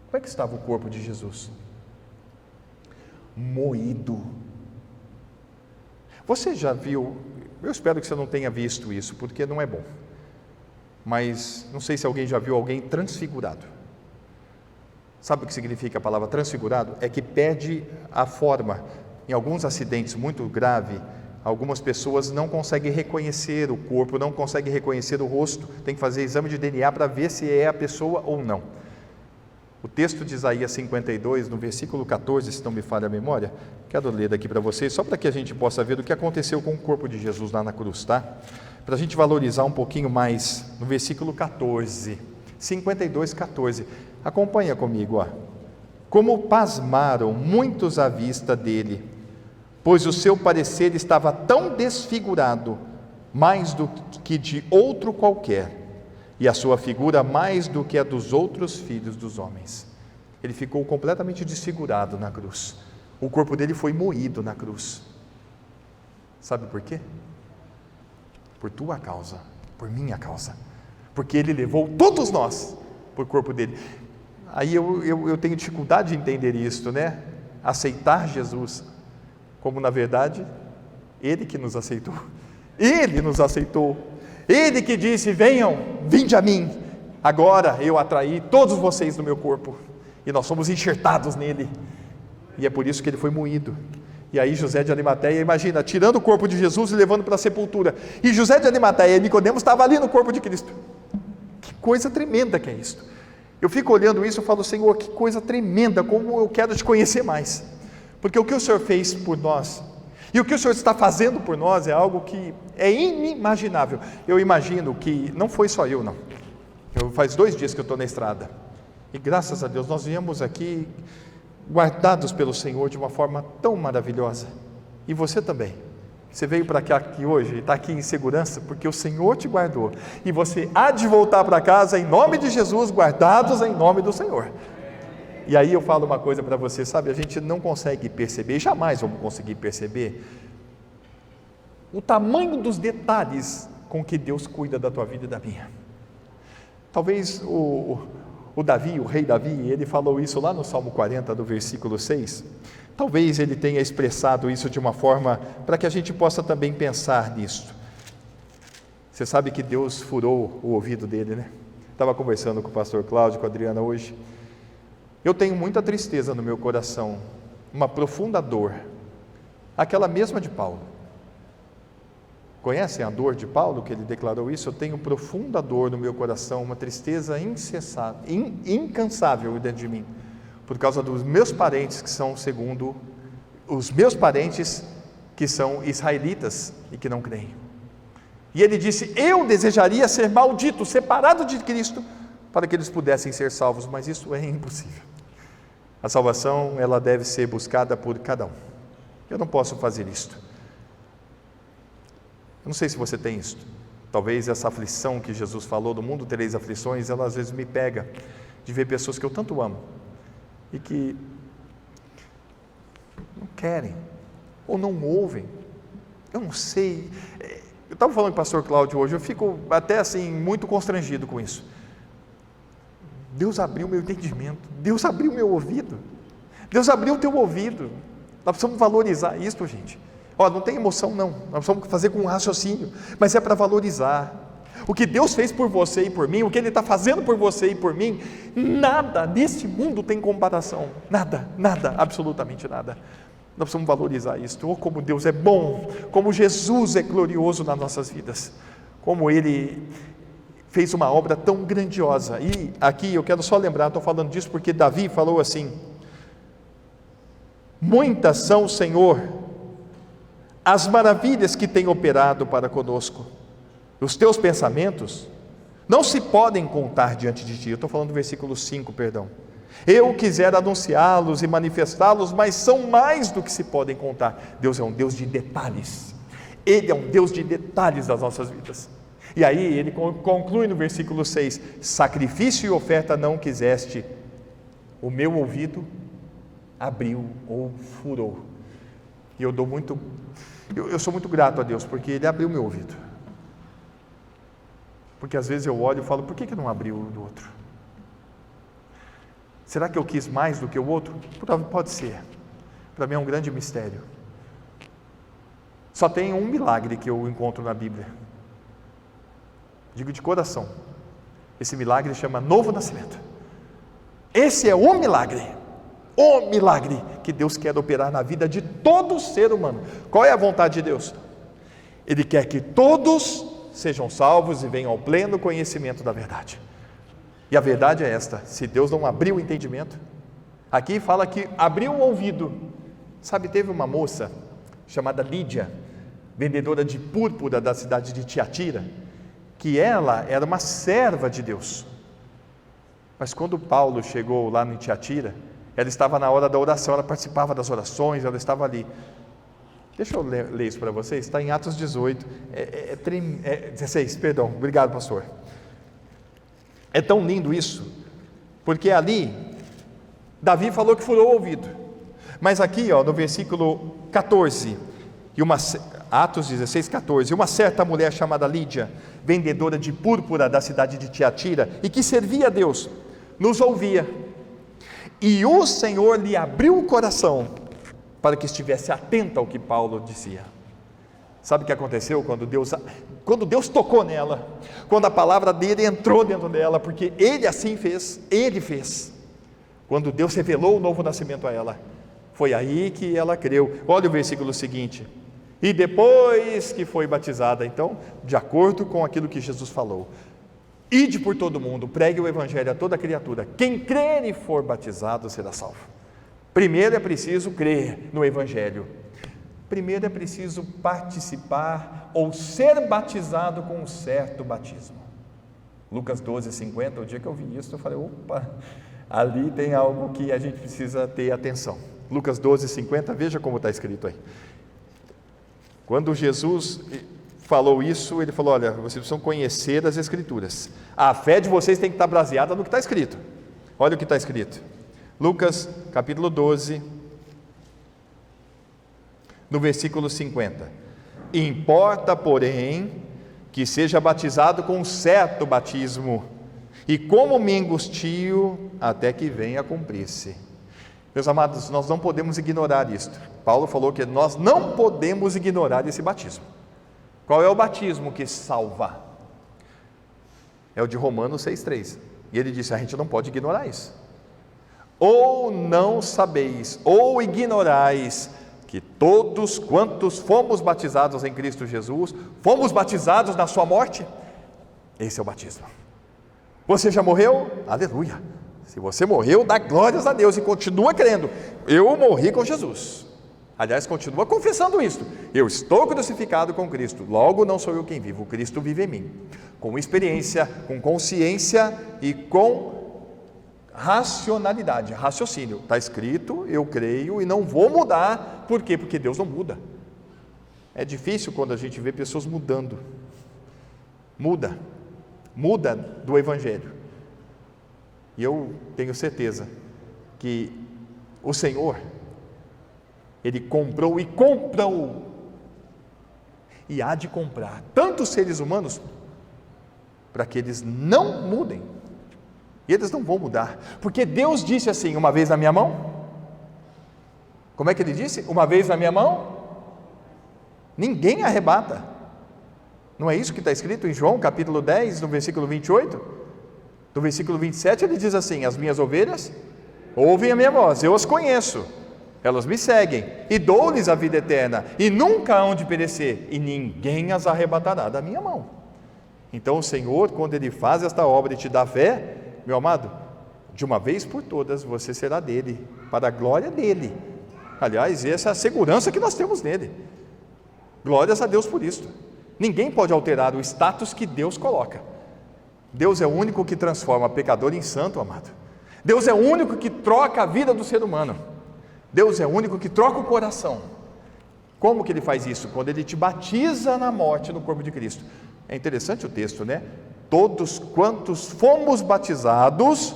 Como é que estava o corpo de Jesus? Moído. Você já viu, eu espero que você não tenha visto isso, porque não é bom, mas não sei se alguém já viu alguém transfigurado. Sabe o que significa a palavra transfigurado? É que perde a forma. Em alguns acidentes muito graves, algumas pessoas não conseguem reconhecer o corpo, não conseguem reconhecer o rosto, tem que fazer exame de DNA para ver se é a pessoa ou não. O texto de Isaías 52, no versículo 14, se não me falha a memória, quero ler aqui para vocês, só para que a gente possa ver o que aconteceu com o corpo de Jesus lá na cruz, tá? Para a gente valorizar um pouquinho mais, no versículo 14, 52, 14, acompanha comigo, Como pasmaram muitos à vista dele, pois o seu parecer estava tão desfigurado, mais do que de outro qualquer, e a sua figura mais do que a dos outros filhos dos homens. Ele ficou completamente desfigurado na cruz. O corpo dele foi moído na cruz. Sabe por quê? Por tua causa, por minha causa, porque ele levou todos nós para o corpo dele. Aí eu tenho dificuldade de entender isto, aceitar Jesus, como na verdade, Ele que nos aceitou, Ele nos aceitou, Ele que disse, vinde a mim, agora eu atraí todos vocês no meu corpo, e nós somos enxertados nele, e é por isso que ele foi moído. E aí José de Arimateia, imagina, tirando o corpo de Jesus e levando para a sepultura, e José de Arimateia e Nicodemos estavam ali no corpo de Cristo. Que coisa tremenda que é isso. Eu fico olhando isso e falo, Senhor, que coisa tremenda, como eu quero te conhecer mais, porque o que o Senhor fez por nós, e o que o Senhor está fazendo por nós é algo que é inimaginável. Eu imagino que, não foi só eu não, faz 2 dias que eu estou na estrada, E graças a Deus nós viemos aqui guardados pelo Senhor de uma forma tão maravilhosa. E você também. Você veio para cá aqui hoje e está aqui em segurança porque o Senhor te guardou. E você há de voltar para casa em nome de Jesus, guardados em nome do Senhor. E aí eu falo uma coisa para você, sabe? A gente não consegue perceber, jamais vamos conseguir perceber o tamanho dos detalhes com que Deus cuida da tua vida e da minha. Talvez o Davi, o rei Davi, ele falou isso lá no Salmo 40, do versículo 6. Talvez ele tenha expressado isso de uma forma para que a gente possa também pensar nisso. Você sabe que Deus furou o ouvido dele, né? Estava conversando com o pastor Cláudio, com a Adriana hoje. Eu tenho muita tristeza no meu coração, uma profunda dor, aquela mesma de Paulo. Conhecem a dor de Paulo, que ele declarou isso? Eu tenho profunda dor no meu coração, uma tristeza incansável dentro de mim, por causa dos meus parentes que são segundo os meus parentes que são israelitas e que não creem. E ele disse: eu desejaria ser maldito, separado de Cristo, para que eles pudessem ser salvos, mas isso é impossível. A salvação, ela deve ser buscada por cada um. Eu não posso fazer isto. Eu não sei se você tem isso. Talvez essa aflição que Jesus falou, do mundo tereis aflições, ela às vezes me pega, de ver pessoas que eu tanto amo, e que não querem, ou não ouvem. Eu não sei. Eu estava falando com o pastor Cláudio hoje, eu fico até assim, muito constrangido com isso. Deus abriu meu entendimento, Deus abriu meu ouvido, Deus abriu o teu ouvido. Nós precisamos valorizar isso, gente. Não tem emoção não, nós precisamos fazer com um raciocínio, mas é para valorizar. O que Deus fez por você e por mim, o que Ele está fazendo por você e por mim, nada nesse mundo tem comparação, nada, absolutamente nada. Nós precisamos valorizar isso. Como Deus é bom, como Jesus é glorioso nas nossas vidas, como Ele fez uma obra tão grandiosa. E aqui eu quero só lembrar, estou falando disso porque Davi falou assim: muitas são, Senhor, as maravilhas que tem operado para conosco. Os teus pensamentos não se podem contar diante de ti. Eu estou falando do versículo 5, perdão. Eu quisera anunciá-los e manifestá-los, mas são mais do que se podem contar. Deus é um Deus de detalhes. Ele é um Deus de detalhes das nossas vidas. E aí ele conclui no versículo 6: sacrifício e oferta não quiseste, o meu ouvido abriu ou furou. E eu sou muito grato a Deus, porque Ele abriu meu ouvido. Porque às vezes eu olho e falo: por que não abriu o do outro? Será que eu quis mais do que o outro? Pode ser. Para mim é um grande mistério. Só tem um milagre que eu encontro na Bíblia. Digo de coração. Esse milagre chama novo nascimento. Esse é o milagre que Deus quer operar na vida de todo ser humano. Qual é a vontade de Deus? Ele quer que todos sejam salvos e venham ao pleno conhecimento da verdade. E a verdade é esta: se Deus não abriu o entendimento, aqui fala que abriu o ouvido. Sabe, teve uma moça chamada Lídia, vendedora de púrpura da cidade de Tiatira, que ela era uma serva de Deus. Mas quando Paulo chegou lá em Tiatira, ela estava na hora da oração, ela participava das orações, ela estava ali. Deixa eu ler isso para vocês, está em Atos 18, 16, perdão, obrigado pastor. É tão lindo isso, porque ali, Davi falou que furou o ouvido, mas aqui no versículo 14, Atos 16, 14, uma certa mulher chamada Lídia, vendedora de púrpura da cidade de Tiatira, e que servia a Deus, nos ouvia, e o Senhor lhe abriu o coração, para que estivesse atenta ao que Paulo dizia. Sabe o que aconteceu quando Deus tocou nela, quando a palavra dele entrou dentro dela, porque ele assim fez, ele fez, quando Deus revelou o novo nascimento a ela, foi aí que ela creu. Olha o versículo seguinte: e depois que foi batizada, então, de acordo com aquilo que Jesus falou, ide por todo mundo, pregue o evangelho a toda criatura, quem crer e for batizado será salvo. Primeiro é preciso crer no evangelho, primeiro é preciso participar ou ser batizado com um certo batismo. Lucas 12, 50, o dia que eu vi isso, eu falei: opa, ali tem algo que a gente precisa ter atenção. Lucas 12:50, veja como está escrito aí. Quando Jesus falou isso, ele falou: olha, vocês precisam conhecer as Escrituras. A fé de vocês tem que estar baseada no que está escrito. Olha o que está escrito. Lucas capítulo 12, no versículo 50. Importa, porém, que seja batizado com um certo batismo, e como me angustio até que venha a cumprir-se. Meus amados, nós não podemos ignorar isto. Paulo falou que nós não podemos ignorar esse batismo. Qual é o batismo que salva? É o de Romanos 6,3. E ele disse: a gente não pode ignorar isso. Ou não sabeis, ou ignorais, que todos quantos fomos batizados em Cristo Jesus, fomos batizados na sua morte? Esse é o batismo. Você já morreu? Aleluia! Se você morreu, dá glórias a Deus e continua crendo: eu morri com Jesus. Aliás, continua confessando isso: eu estou crucificado com Cristo, logo não sou eu quem vivo, Cristo vive em mim. Com experiência, com consciência e com racionalidade, raciocínio. Está escrito, eu creio e não vou mudar. Por quê? Porque Deus não muda. É difícil quando a gente vê pessoas mudando. Muda do Evangelho. E eu tenho certeza que o Senhor, Ele comprou e comprou, e há de comprar tantos seres humanos para que eles não mudem. E eles não vão mudar, porque Deus disse assim: uma vez na minha mão. Como é que Ele disse? Uma vez na minha mão, ninguém arrebata. Não é isso que está escrito em João capítulo 10, no versículo 28? No versículo 27 ele diz assim: as minhas ovelhas ouvem a minha voz, eu as conheço, elas me seguem, e dou-lhes a vida eterna, e nunca hão de perecer, e ninguém as arrebatará da minha mão. Então o Senhor, quando Ele faz esta obra e te dá fé, meu amado, de uma vez por todas você será dele, para a glória dele. Aliás, essa é a segurança que nós temos nele. Glórias a Deus por isso. Ninguém pode alterar o status que Deus coloca. Deus é o único que transforma pecador em santo, amado. Deus é o único que troca a vida do ser humano. Deus é o único que troca o coração. Como que Ele faz isso? Quando Ele te batiza na morte no corpo de Cristo. É interessante o texto, né? Todos quantos fomos batizados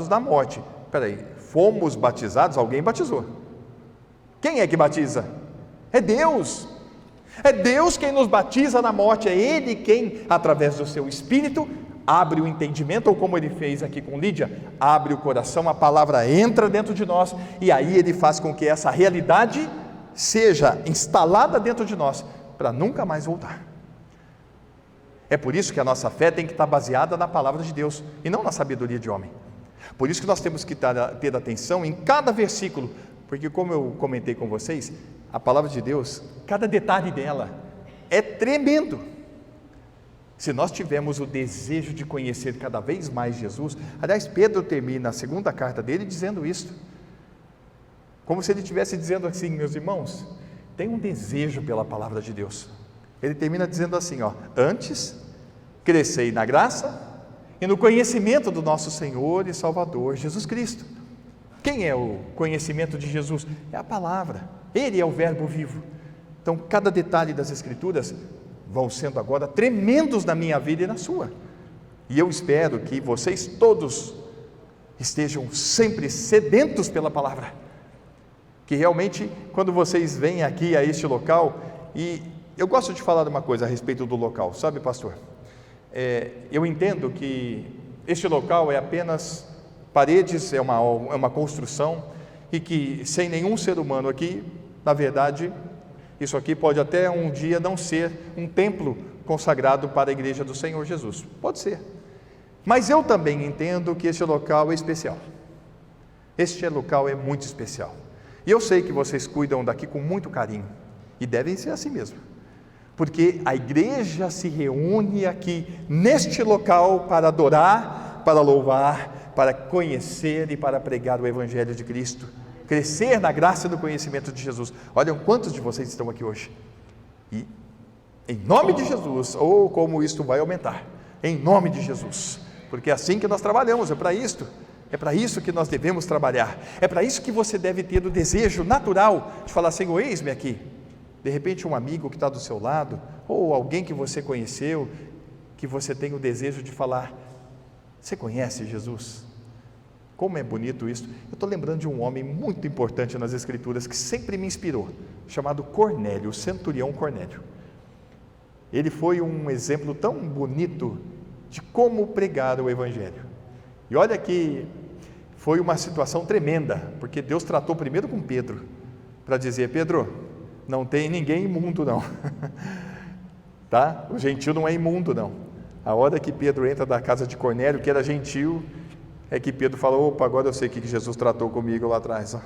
na morte. Espera aí, fomos batizados? Alguém batizou. Quem é que batiza? É Deus. É Deus quem nos batiza na morte. É Ele quem, através do seu Espírito, abre o entendimento, ou como Ele fez aqui com Lídia, abre o coração, a palavra entra dentro de nós, e aí Ele faz com que essa realidade seja instalada dentro de nós, para nunca mais voltar. É por isso que a nossa fé tem que estar baseada na palavra de Deus, e não na sabedoria de homem. Por isso que nós temos que ter atenção em cada versículo, porque como eu comentei com vocês, a palavra de Deus, cada detalhe dela é tremendo. Se nós tivermos o desejo de conhecer cada vez mais Jesus, aliás, Pedro termina a segunda carta dele dizendo isso, como se ele estivesse dizendo assim: meus irmãos, tem um desejo pela palavra de Deus. Ele termina dizendo assim, antes, crescei na graça e no conhecimento do nosso Senhor e Salvador Jesus Cristo. Quem é o conhecimento de Jesus? É a palavra, Ele é o verbo vivo. Então cada detalhe das Escrituras vão sendo agora tremendos na minha vida e na sua, e eu espero que vocês todos estejam sempre sedentos pela palavra, que realmente quando vocês vêm aqui a este local, e eu gosto de falar uma coisa a respeito do local, sabe, pastor? Eu entendo que este local é apenas paredes, é uma construção, e que sem nenhum ser humano aqui, na verdade, isso aqui pode até um dia não ser um templo consagrado para a igreja do Senhor Jesus, pode ser, mas eu também entendo que este local é especial. Este local é muito especial, e eu sei que vocês cuidam daqui com muito carinho, e devem ser assim mesmo, porque a igreja se reúne aqui neste local para adorar, para louvar, para conhecer e para pregar o Evangelho de Cristo, crescer na graça e no conhecimento de Jesus. Olha quantos de vocês estão aqui hoje, e em nome de Jesus, como isto vai aumentar, em nome de Jesus, porque é assim que nós trabalhamos, é para isto. É para isso que nós devemos trabalhar. É para isso que você deve ter o desejo natural de falar: Senhor, eis-me aqui. De repente um amigo que está do seu lado, ou alguém que você conheceu, que você tem o desejo de falar: você conhece Jesus? Como é bonito isso. Eu estou lembrando de um homem muito importante nas Escrituras, que sempre me inspirou, chamado Cornélio, o centurião Cornélio. Ele foi um exemplo tão bonito de como pregar o Evangelho. E olha que foi uma situação tremenda, porque Deus tratou primeiro com Pedro, para dizer: Pedro, não tem ninguém imundo não, tá? O gentil não é imundo não. A hora que Pedro entra da casa de Cornélio, que era gentil, é que Pedro falou: opa, agora eu sei o que Jesus tratou comigo lá atrás, ó.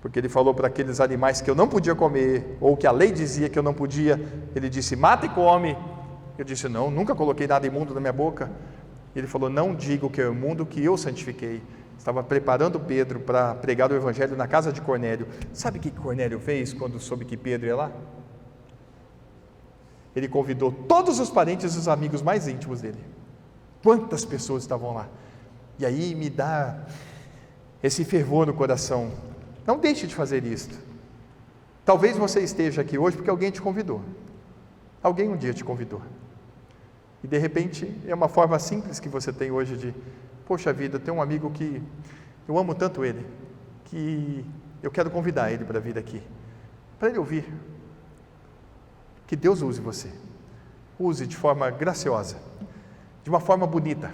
Porque ele falou para aqueles animais que eu não podia comer, ou que a lei dizia que eu não podia, ele disse: mata e come. Eu disse: não, nunca coloquei nada imundo na minha boca. Ele falou: não digo que é imundo, que eu santifiquei. Estava preparando Pedro para pregar o Evangelho na casa de Cornélio. Sabe o que Cornélio fez quando soube que Pedro ia lá? Ele convidou todos os parentes e os amigos mais íntimos dele. Quantas pessoas estavam lá? E aí me dá esse fervor no coração. Não deixe de fazer isto. Talvez você esteja aqui hoje porque alguém te convidou. Alguém um dia te convidou. E de repente é uma forma simples que você tem hoje de: poxa vida, tem um amigo que eu amo tanto ele, que eu quero convidar ele para vir aqui, para ele ouvir. Que Deus use você. Use de forma graciosa, de uma forma bonita,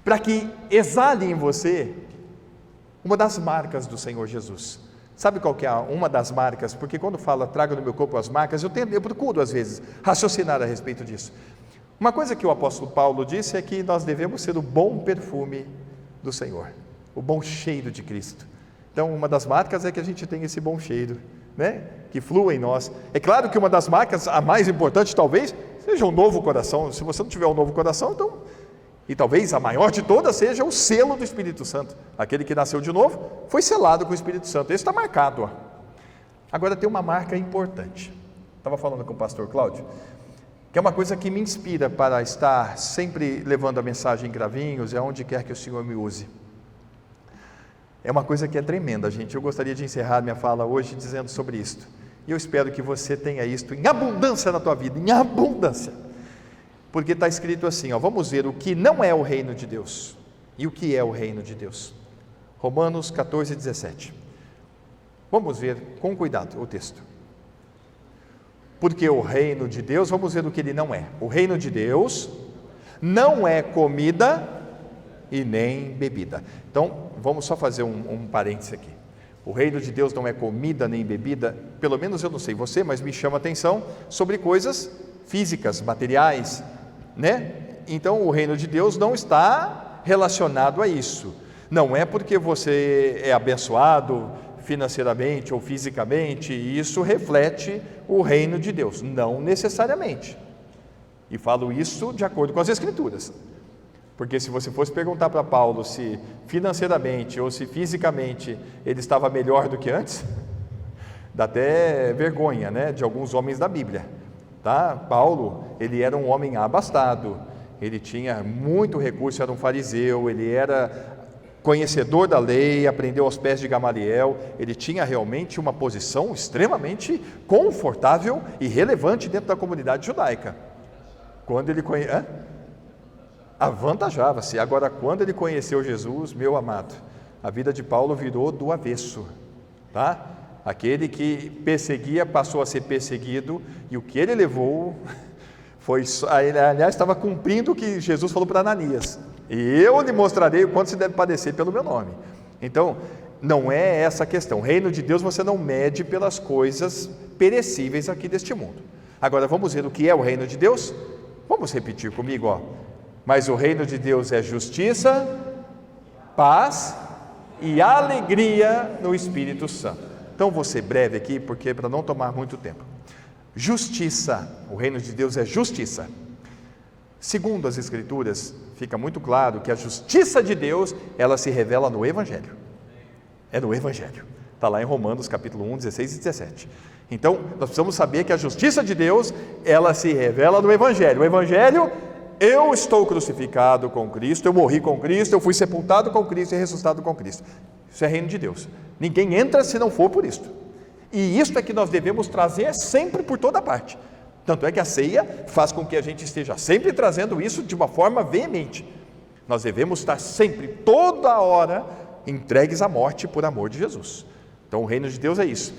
para que exale em você uma das marcas do Senhor Jesus. Sabe qual que é uma das marcas? Porque quando fala traga no meu corpo as marcas, eu procuro às vezes raciocinar a respeito disso. Uma coisa que o apóstolo Paulo disse é que nós devemos ser o bom perfume do Senhor, o bom cheiro de Cristo. Então uma das marcas é que a gente tem esse bom cheiro, né? Que flua em nós. É claro que uma das marcas, a mais importante talvez, seja um novo coração. Se você não tiver um novo coração, então... E talvez a maior de todas seja o selo do Espírito Santo. Aquele que nasceu de novo foi selado com o Espírito Santo. Esse está marcado, ó. Agora tem uma marca importante. Estava falando com o pastor Cláudio, que é uma coisa que me inspira para estar sempre levando a mensagem em Cravinhos, e aonde quer que o Senhor me use. É uma coisa que é tremenda, gente. Eu gostaria de encerrar minha fala hoje dizendo sobre isto. E eu espero que você tenha isto em abundância na tua vida, em abundância. Porque está escrito assim, ó, vamos ver o que não é o reino de Deus e o que é o reino de Deus. Romanos 14, 17. Vamos ver com cuidado o texto. Porque o reino de Deus, vamos ver o que ele não é. O reino de Deus não é comida e nem bebida. Então, vamos só fazer um parêntese aqui. O reino de Deus não é comida nem bebida, pelo menos eu não sei você, mas me chama a atenção sobre coisas físicas, materiais, né? Então o reino de Deus não está relacionado a isso. Não é porque você é abençoado financeiramente ou fisicamente, e isso reflete o reino de Deus, não necessariamente. E falo isso de acordo com as Escrituras. Porque se você fosse perguntar para Paulo se financeiramente ou se fisicamente ele estava melhor do que antes, dá até vergonha, né, de alguns homens da Bíblia. Tá? Paulo, ele era um homem abastado, ele tinha muito recurso, era um fariseu, ele era conhecedor da lei, aprendeu aos pés de Gamaliel, ele tinha realmente uma posição extremamente confortável e relevante dentro da comunidade judaica. Quando ele avantajava-se. Agora, quando ele conheceu Jesus, meu amado, a vida de Paulo virou do avesso, tá? Aquele que perseguia passou a ser perseguido, e o que ele levou foi, ele, aliás, estava cumprindo o que Jesus falou para Ananias: e eu lhe mostrarei o quanto se deve padecer pelo meu nome. Então, não é essa a questão. O reino de Deus você não mede pelas coisas perecíveis aqui deste mundo. Agora, vamos ver o que é o reino de Deus? Vamos repetir comigo, ó. Mas o reino de Deus é justiça, paz e alegria no Espírito Santo. Então vou ser breve aqui, porque para não tomar muito tempo. Justiça, o reino de Deus é justiça. Segundo as Escrituras, fica muito claro que a justiça de Deus, ela se revela no Evangelho. É no Evangelho. Está lá em Romanos capítulo 1, 16 e 17. Então, nós precisamos saber que a justiça de Deus, ela se revela no Evangelho. O Evangelho eu estou crucificado com Cristo, eu morri com Cristo, eu fui sepultado com Cristo e ressuscitado com Cristo. Isso é reino de Deus. Ninguém entra se não for por isto. E isto é que nós devemos trazer sempre por toda parte. Tanto é que a ceia faz com que a gente esteja sempre trazendo isso de uma forma veemente. Nós devemos estar sempre, toda hora, entregues à morte por amor de Jesus. Então o reino de Deus é isso.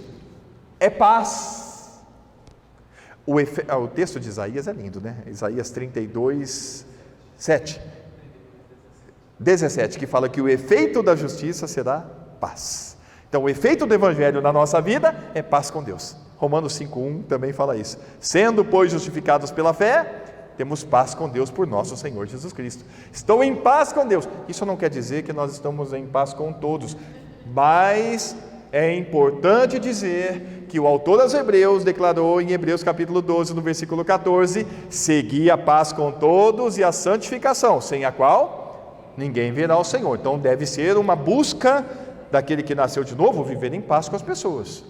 É paz. O texto de Isaías é lindo, né? Isaías 32, 17, que fala que o efeito da justiça será paz. Então o efeito do evangelho na nossa vida é paz com Deus. Romanos 5:1 também fala isso. Sendo, pois, justificados pela fé, temos paz com Deus por nosso Senhor Jesus Cristo. Estou em paz com Deus. Isso não quer dizer que nós estamos em paz com todos, mas é importante dizer que o autor aos Hebreus declarou em Hebreus capítulo 12, no versículo 14: segui a paz com todos e a santificação, sem a qual ninguém verá o Senhor. Então deve ser uma busca daquele que nasceu de novo, viver em paz com as pessoas.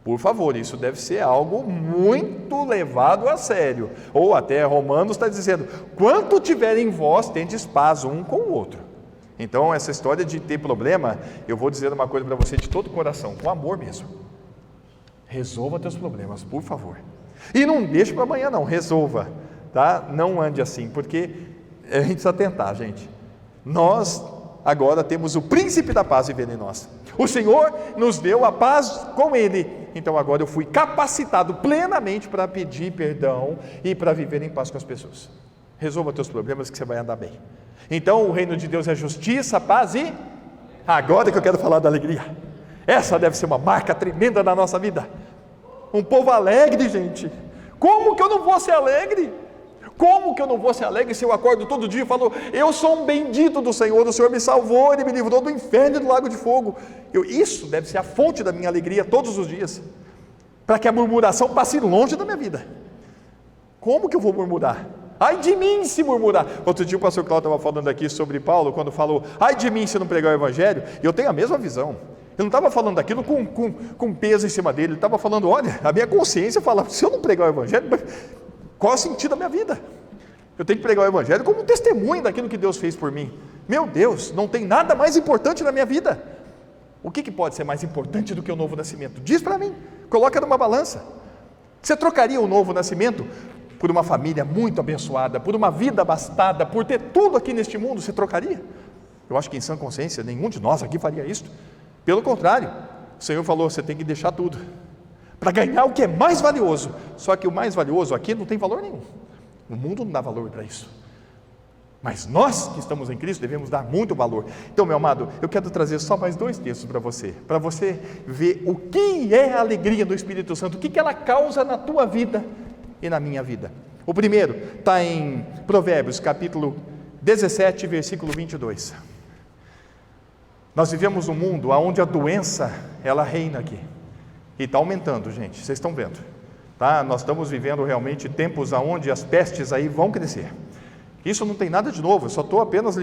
Por favor, isso deve ser algo muito levado a sério. Ou até Romanos está dizendo: quanto tiver em vós, tendes paz um com o outro. Então essa história de ter problema, eu vou dizer uma coisa para você de todo o coração, com amor mesmo. Resolva teus problemas, por favor. E não deixe para amanhã não, resolva, tá? Não ande assim, porque a gente precisa tentar, gente. Nós agora temos o príncipe da paz vivendo em nós. O Senhor nos deu a paz com Ele. Então agora eu fui capacitado plenamente para pedir perdão e para viver em paz com as pessoas. Resolva teus problemas que você vai andar bem. Então o reino de Deus é justiça, paz e... agora que eu quero falar da alegria. Essa deve ser uma marca tremenda na nossa vida. Um povo alegre, gente. Como que eu não vou ser alegre? Como que eu não vou ser alegre se eu acordo todo dia e falo: eu sou um bendito do Senhor, o Senhor me salvou, Ele me livrou do inferno e do lago de fogo. Isso deve ser a fonte da minha alegria todos os dias, para que a murmuração passe longe da minha vida. Como que eu vou murmurar? Ai de mim se murmurar. Outro dia o pastor Cláudio estava falando aqui sobre Paulo, quando falou: ai de mim se não pregar o evangelho. E eu tenho a mesma visão. Ele não estava falando daquilo com peso em cima dele. Ele estava falando: olha, a minha consciência fala, se eu não pregar o evangelho, qual é o sentido da minha vida? Eu tenho que pregar o evangelho como um testemunho daquilo que Deus fez por mim. Meu Deus, não tem nada mais importante na minha vida. O que pode ser mais importante do que o novo nascimento? Diz para mim, coloca numa balança. Você trocaria o novo nascimento por uma família muito abençoada, por uma vida abastada, por ter tudo aqui neste mundo? Você trocaria? Eu acho que em sã consciência nenhum de nós aqui faria isso. Pelo contrário, o Senhor falou: você tem que deixar tudo para ganhar o que é mais valioso. Só que o mais valioso aqui não tem valor nenhum. O mundo não dá valor para isso. Mas nós que estamos em Cristo devemos dar muito valor. Então, meu amado, eu quero trazer só mais 2 textos para você ver o que é a alegria do Espírito Santo, o que ela causa na tua vida e na minha vida. O primeiro está em Provérbios, capítulo 17, versículo 22. Nós vivemos um mundo onde a doença, ela reina aqui. E está aumentando, gente, vocês estão vendo, tá? Nós estamos vivendo realmente tempos onde as pestes aí vão crescer. Isso não tem nada de novo, eu só estou apenas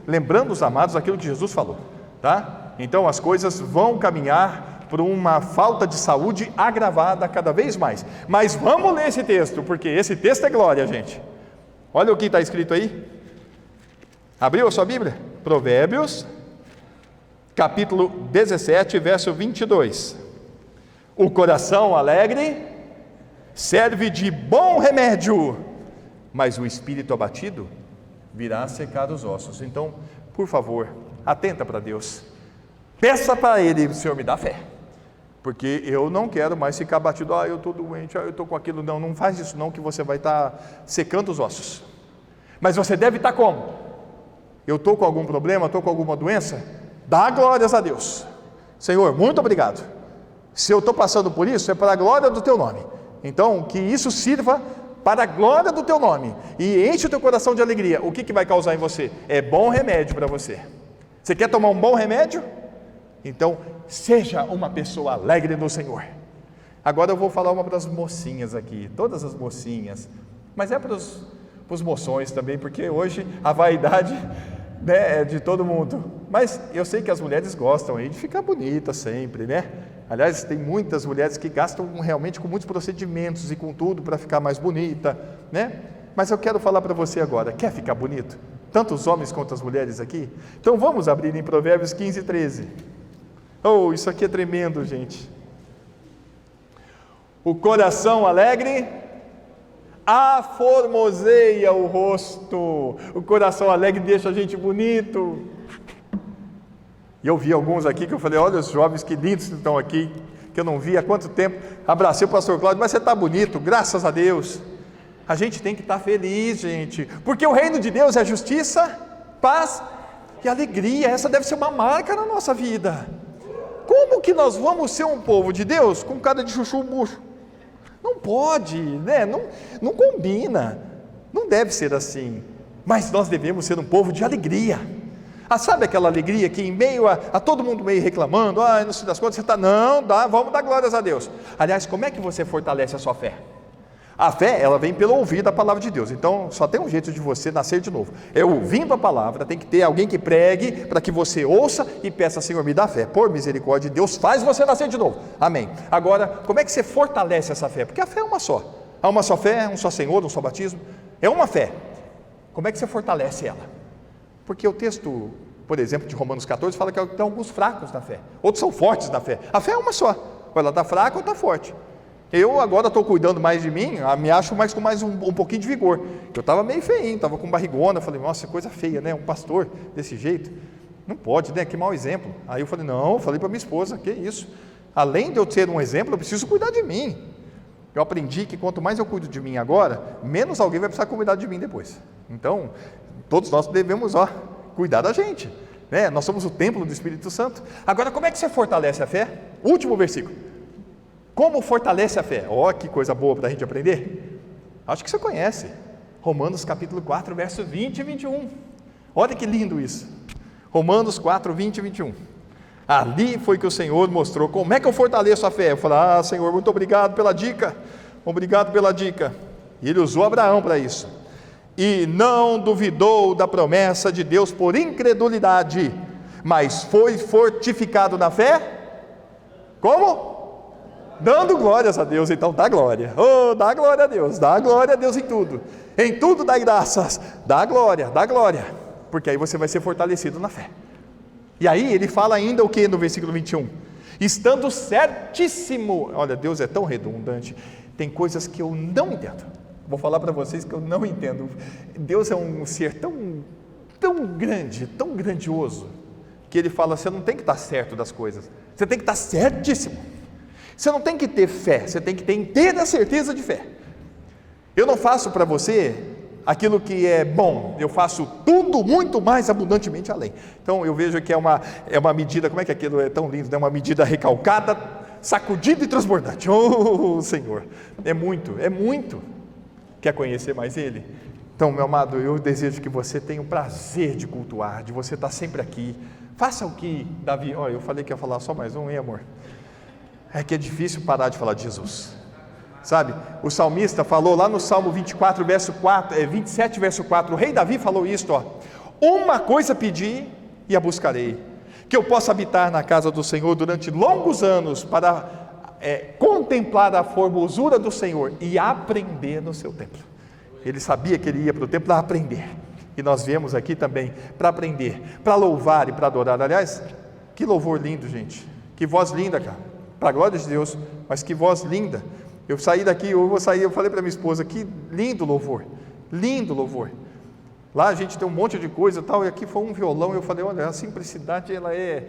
lembrando os amados aquilo que Jesus falou, tá? Então as coisas vão caminhar por uma falta de saúde agravada cada vez mais. Mas vamos ler esse texto, porque esse texto é glória, gente. Olha o que está escrito aí. Abriu a sua Bíblia? Provérbios, capítulo 17, verso 22. O coração alegre serve de bom remédio, mas o espírito abatido virá a secar os ossos. Então, por favor, atenta para Deus. Peça para Ele: Senhor, me dá fé. Porque eu não quero mais ficar abatido. Eu estou doente, eu estou com aquilo. Não faz isso não, que você vai estar secando os ossos. Mas você deve estar como? Eu estou com algum problema, estou com alguma doença? Dá glórias a Deus. Senhor, muito obrigado. Se eu estou passando por isso, é para a glória do Teu nome. Então, que isso sirva para a glória do Teu nome. E enche o teu coração de alegria. O que vai causar em você? É bom remédio para você. Você quer tomar um bom remédio? Então, seja uma pessoa alegre no Senhor. Agora eu vou falar uma para as mocinhas aqui. Todas as mocinhas. Mas é para os moções também, porque hoje a vaidade, né, é de todo mundo. Mas eu sei que as mulheres gostam aí de ficar bonita sempre, né? Aliás, tem muitas mulheres que gastam realmente com muitos procedimentos e com tudo para ficar mais bonita, né? Mas eu quero falar para você agora, quer ficar bonito? Tanto os homens quanto as mulheres aqui? Então vamos abrir em Provérbios 15, 13. Oh, isso aqui é tremendo, gente. O coração alegre aformoseia o rosto. O coração alegre deixa a gente bonito. E eu vi alguns aqui que eu falei, olha os jovens que lindos que estão aqui, que eu não vi há quanto tempo. Abracei o pastor Cláudio, mas você está bonito, graças a Deus. A gente tem que estar feliz, gente, porque o reino de Deus é justiça, paz e alegria. Essa deve ser uma marca na nossa vida. Como que nós vamos ser um povo de Deus com cara de chuchu murcho? Não pode, né? Não combina, não deve ser assim. Mas nós devemos ser um povo de alegria. Sabe aquela alegria que em meio a todo mundo meio reclamando, não sei das contas, você está, vamos dar glórias a Deus. Aliás, como é que você fortalece a sua fé? A fé, ela vem pelo ouvir da palavra de Deus. Então, só tem um jeito de você nascer de novo. É ouvindo a palavra, tem que ter alguém que pregue, para que você ouça e peça, Senhor, me dá fé. Por misericórdia de Deus, faz você nascer de novo. Amém. Agora, como é que você fortalece essa fé? Porque a fé é uma só. Há uma só fé, um só Senhor, um só batismo. É uma fé. Como é que você fortalece ela? Porque o texto, por exemplo, de Romanos 14, fala que tem alguns fracos na fé. Outros são fortes na fé. A fé é uma só. Ou ela está fraca ou está forte. Eu agora estou cuidando mais de mim, me acho mais com um pouquinho de vigor. Eu estava meio feinho, estava com barrigona, falei, nossa, coisa feia, né? Um pastor desse jeito, não pode, né? Que mau exemplo. Aí eu falei, falei para minha esposa, que isso? Além de eu ser um exemplo, eu preciso cuidar de mim. Eu aprendi que quanto mais eu cuido de mim agora, menos alguém vai precisar cuidar de mim depois. Então, todos nós devemos cuidar da gente, né? Nós somos o templo do Espírito Santo. Agora, como é que você fortalece a fé? Último versículo. Como fortalece a fé? Que coisa boa para a gente aprender. Acho que você conhece. Romanos capítulo 4, verso 20 e 21. Olha que lindo isso. Romanos 4, 20 e 21. Ali foi que o Senhor mostrou como é que eu fortaleço a fé. Eu falei, Senhor, muito obrigado pela dica. Obrigado pela dica. E ele usou Abraão para isso. E não duvidou da promessa de Deus por incredulidade, mas foi fortificado na fé. Como? Dando glórias a Deus. Então dá glória, dá glória a Deus em tudo dá graças, dá glória, porque aí você vai ser fortalecido na fé. E aí ele fala ainda o que no versículo 21? Estando certíssimo, olha, Deus é tão redundante, tem coisas que eu não entendo, vou falar para vocês que eu não entendo. Deus é um ser tão grande, tão grandioso, que ele fala, você não tem que estar certo das coisas, você tem que estar certíssimo. Você não tem que ter fé, você tem que ter inteira certeza de fé. Eu não faço para você aquilo que é bom, eu faço tudo muito mais abundantemente além. Então eu vejo que é uma medida, como é que aquilo é tão lindo, né? Uma medida recalcada, sacudida e transbordante. Senhor, é muito. Quer conhecer mais Ele? Então, meu amado, eu desejo que você tenha o prazer de cultuar, de você estar sempre aqui. Faça o que Davi, eu falei que ia falar só mais um, hein, amor? É que é difícil parar de falar de Jesus, sabe? O salmista falou lá no Salmo 27, verso 4, o rei Davi falou isso, uma coisa pedi e a buscarei, que eu possa habitar na casa do Senhor durante longos anos, para contemplar a formosura do Senhor e aprender no seu templo. Ele sabia que ele ia para o templo para aprender, e nós viemos aqui também para aprender, para louvar e para adorar. Aliás, que louvor lindo, gente, que voz linda, cara, para a glória de Deus, mas que voz linda. Eu saí daqui, eu falei para minha esposa, que lindo louvor, lá a gente tem um monte de coisa e tal, e aqui foi um violão, eu falei, olha, a simplicidade, ela é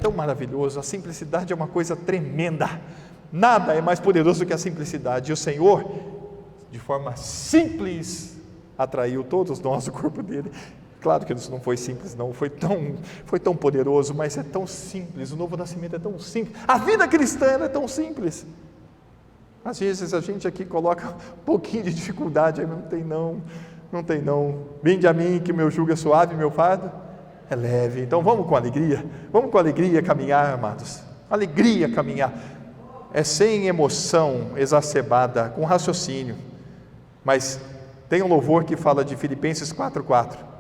tão maravilhosa, a simplicidade é uma coisa tremenda, nada é mais poderoso do que a simplicidade, e o Senhor, de forma simples, atraiu todos nós do corpo dele. Claro que isso não foi simples, não, foi tão poderoso, mas é tão simples, o novo nascimento é tão simples, a vida cristã é tão simples. Às vezes a gente aqui coloca um pouquinho de dificuldade, aí não tem não, vinde a mim que o meu jugo é suave, meu fardo é leve. Então vamos com alegria caminhar, amados, alegria caminhar, é sem emoção exacerbada, com raciocínio. Mas tem um louvor que fala de Filipenses 4:4,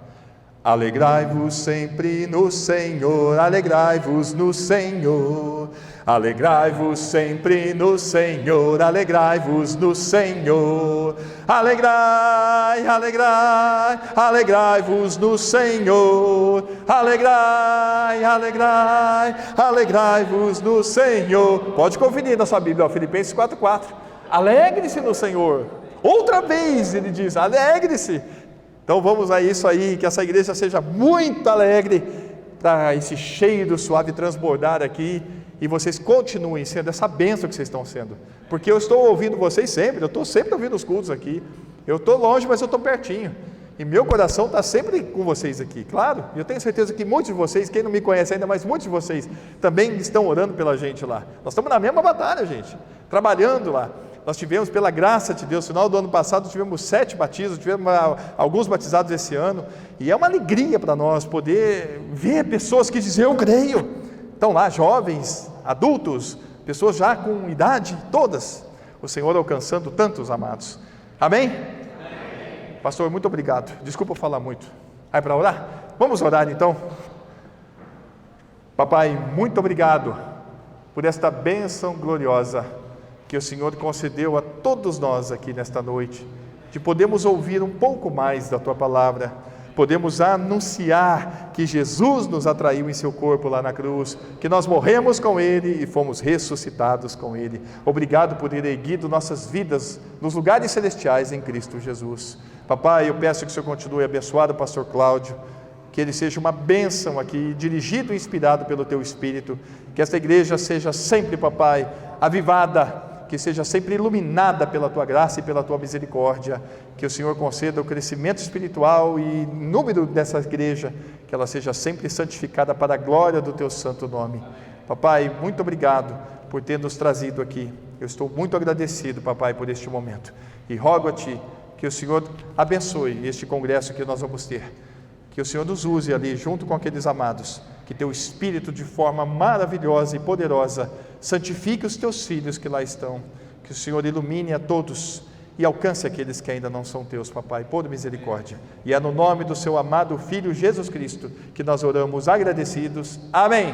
Alegrai-vos sempre no Senhor, alegrai-vos no Senhor. Alegrai-vos sempre no Senhor, alegrai-vos no Senhor. Alegrai, alegrai, alegrai-vos no Senhor. Alegrai, alegrai, alegrai-vos no Senhor. Pode conferir na sua Bíblia, Filipenses 4:4. Alegre-se no Senhor. Outra vez ele diz, alegre-se. Então vamos a isso aí, que essa igreja seja muito alegre, para esse cheiro suave transbordar aqui, e vocês continuem sendo essa bênção que vocês estão sendo, porque eu estou ouvindo vocês sempre, eu estou sempre ouvindo os cultos aqui, eu estou longe, mas eu estou pertinho, e meu coração está sempre com vocês aqui, claro, e eu tenho certeza que muitos de vocês, quem não me conhece ainda, mas muitos de vocês também estão orando pela gente lá. Nós estamos na mesma batalha, gente, trabalhando lá. Nós tivemos, pela graça de Deus, no final do ano passado tivemos 7 batismos, tivemos alguns batizados esse ano, e é uma alegria para nós poder ver pessoas que dizem, eu creio. Estão lá jovens, adultos, pessoas já com idade, todas, o Senhor alcançando tantos amados. Amém? Amém. Pastor, muito obrigado, desculpa eu falar muito. Aí para orar? Vamos orar então? Papai, muito obrigado por esta bênção gloriosa que o Senhor concedeu a todos nós aqui nesta noite, de podermos ouvir um pouco mais da Tua Palavra, podemos anunciar que Jesus nos atraiu em Seu corpo lá na cruz, que nós morremos com Ele e fomos ressuscitados com Ele. Obrigado por ter erguido nossas vidas nos lugares celestiais em Cristo Jesus. Papai, eu peço que o Senhor continue a abençoar o pastor Cláudio, que ele seja uma bênção aqui, dirigido e inspirado pelo Teu Espírito, que esta igreja seja sempre, papai, avivada, que seja sempre iluminada pela Tua graça e pela Tua misericórdia, que o Senhor conceda o crescimento espiritual e número dessa igreja, que ela seja sempre santificada para a glória do Teu santo nome. Papai, muito obrigado por ter nos trazido aqui, eu estou muito agradecido, papai, por este momento, e rogo a Ti, que o Senhor abençoe este congresso que nós vamos ter, que o Senhor nos use ali junto com aqueles amados, que Teu Espírito de forma maravilhosa e poderosa santifique os Teus filhos que lá estão, que o Senhor ilumine a todos e alcance aqueles que ainda não são Teus, papai, por misericórdia. E é no nome do Seu amado Filho Jesus Cristo que nós oramos agradecidos. Amém.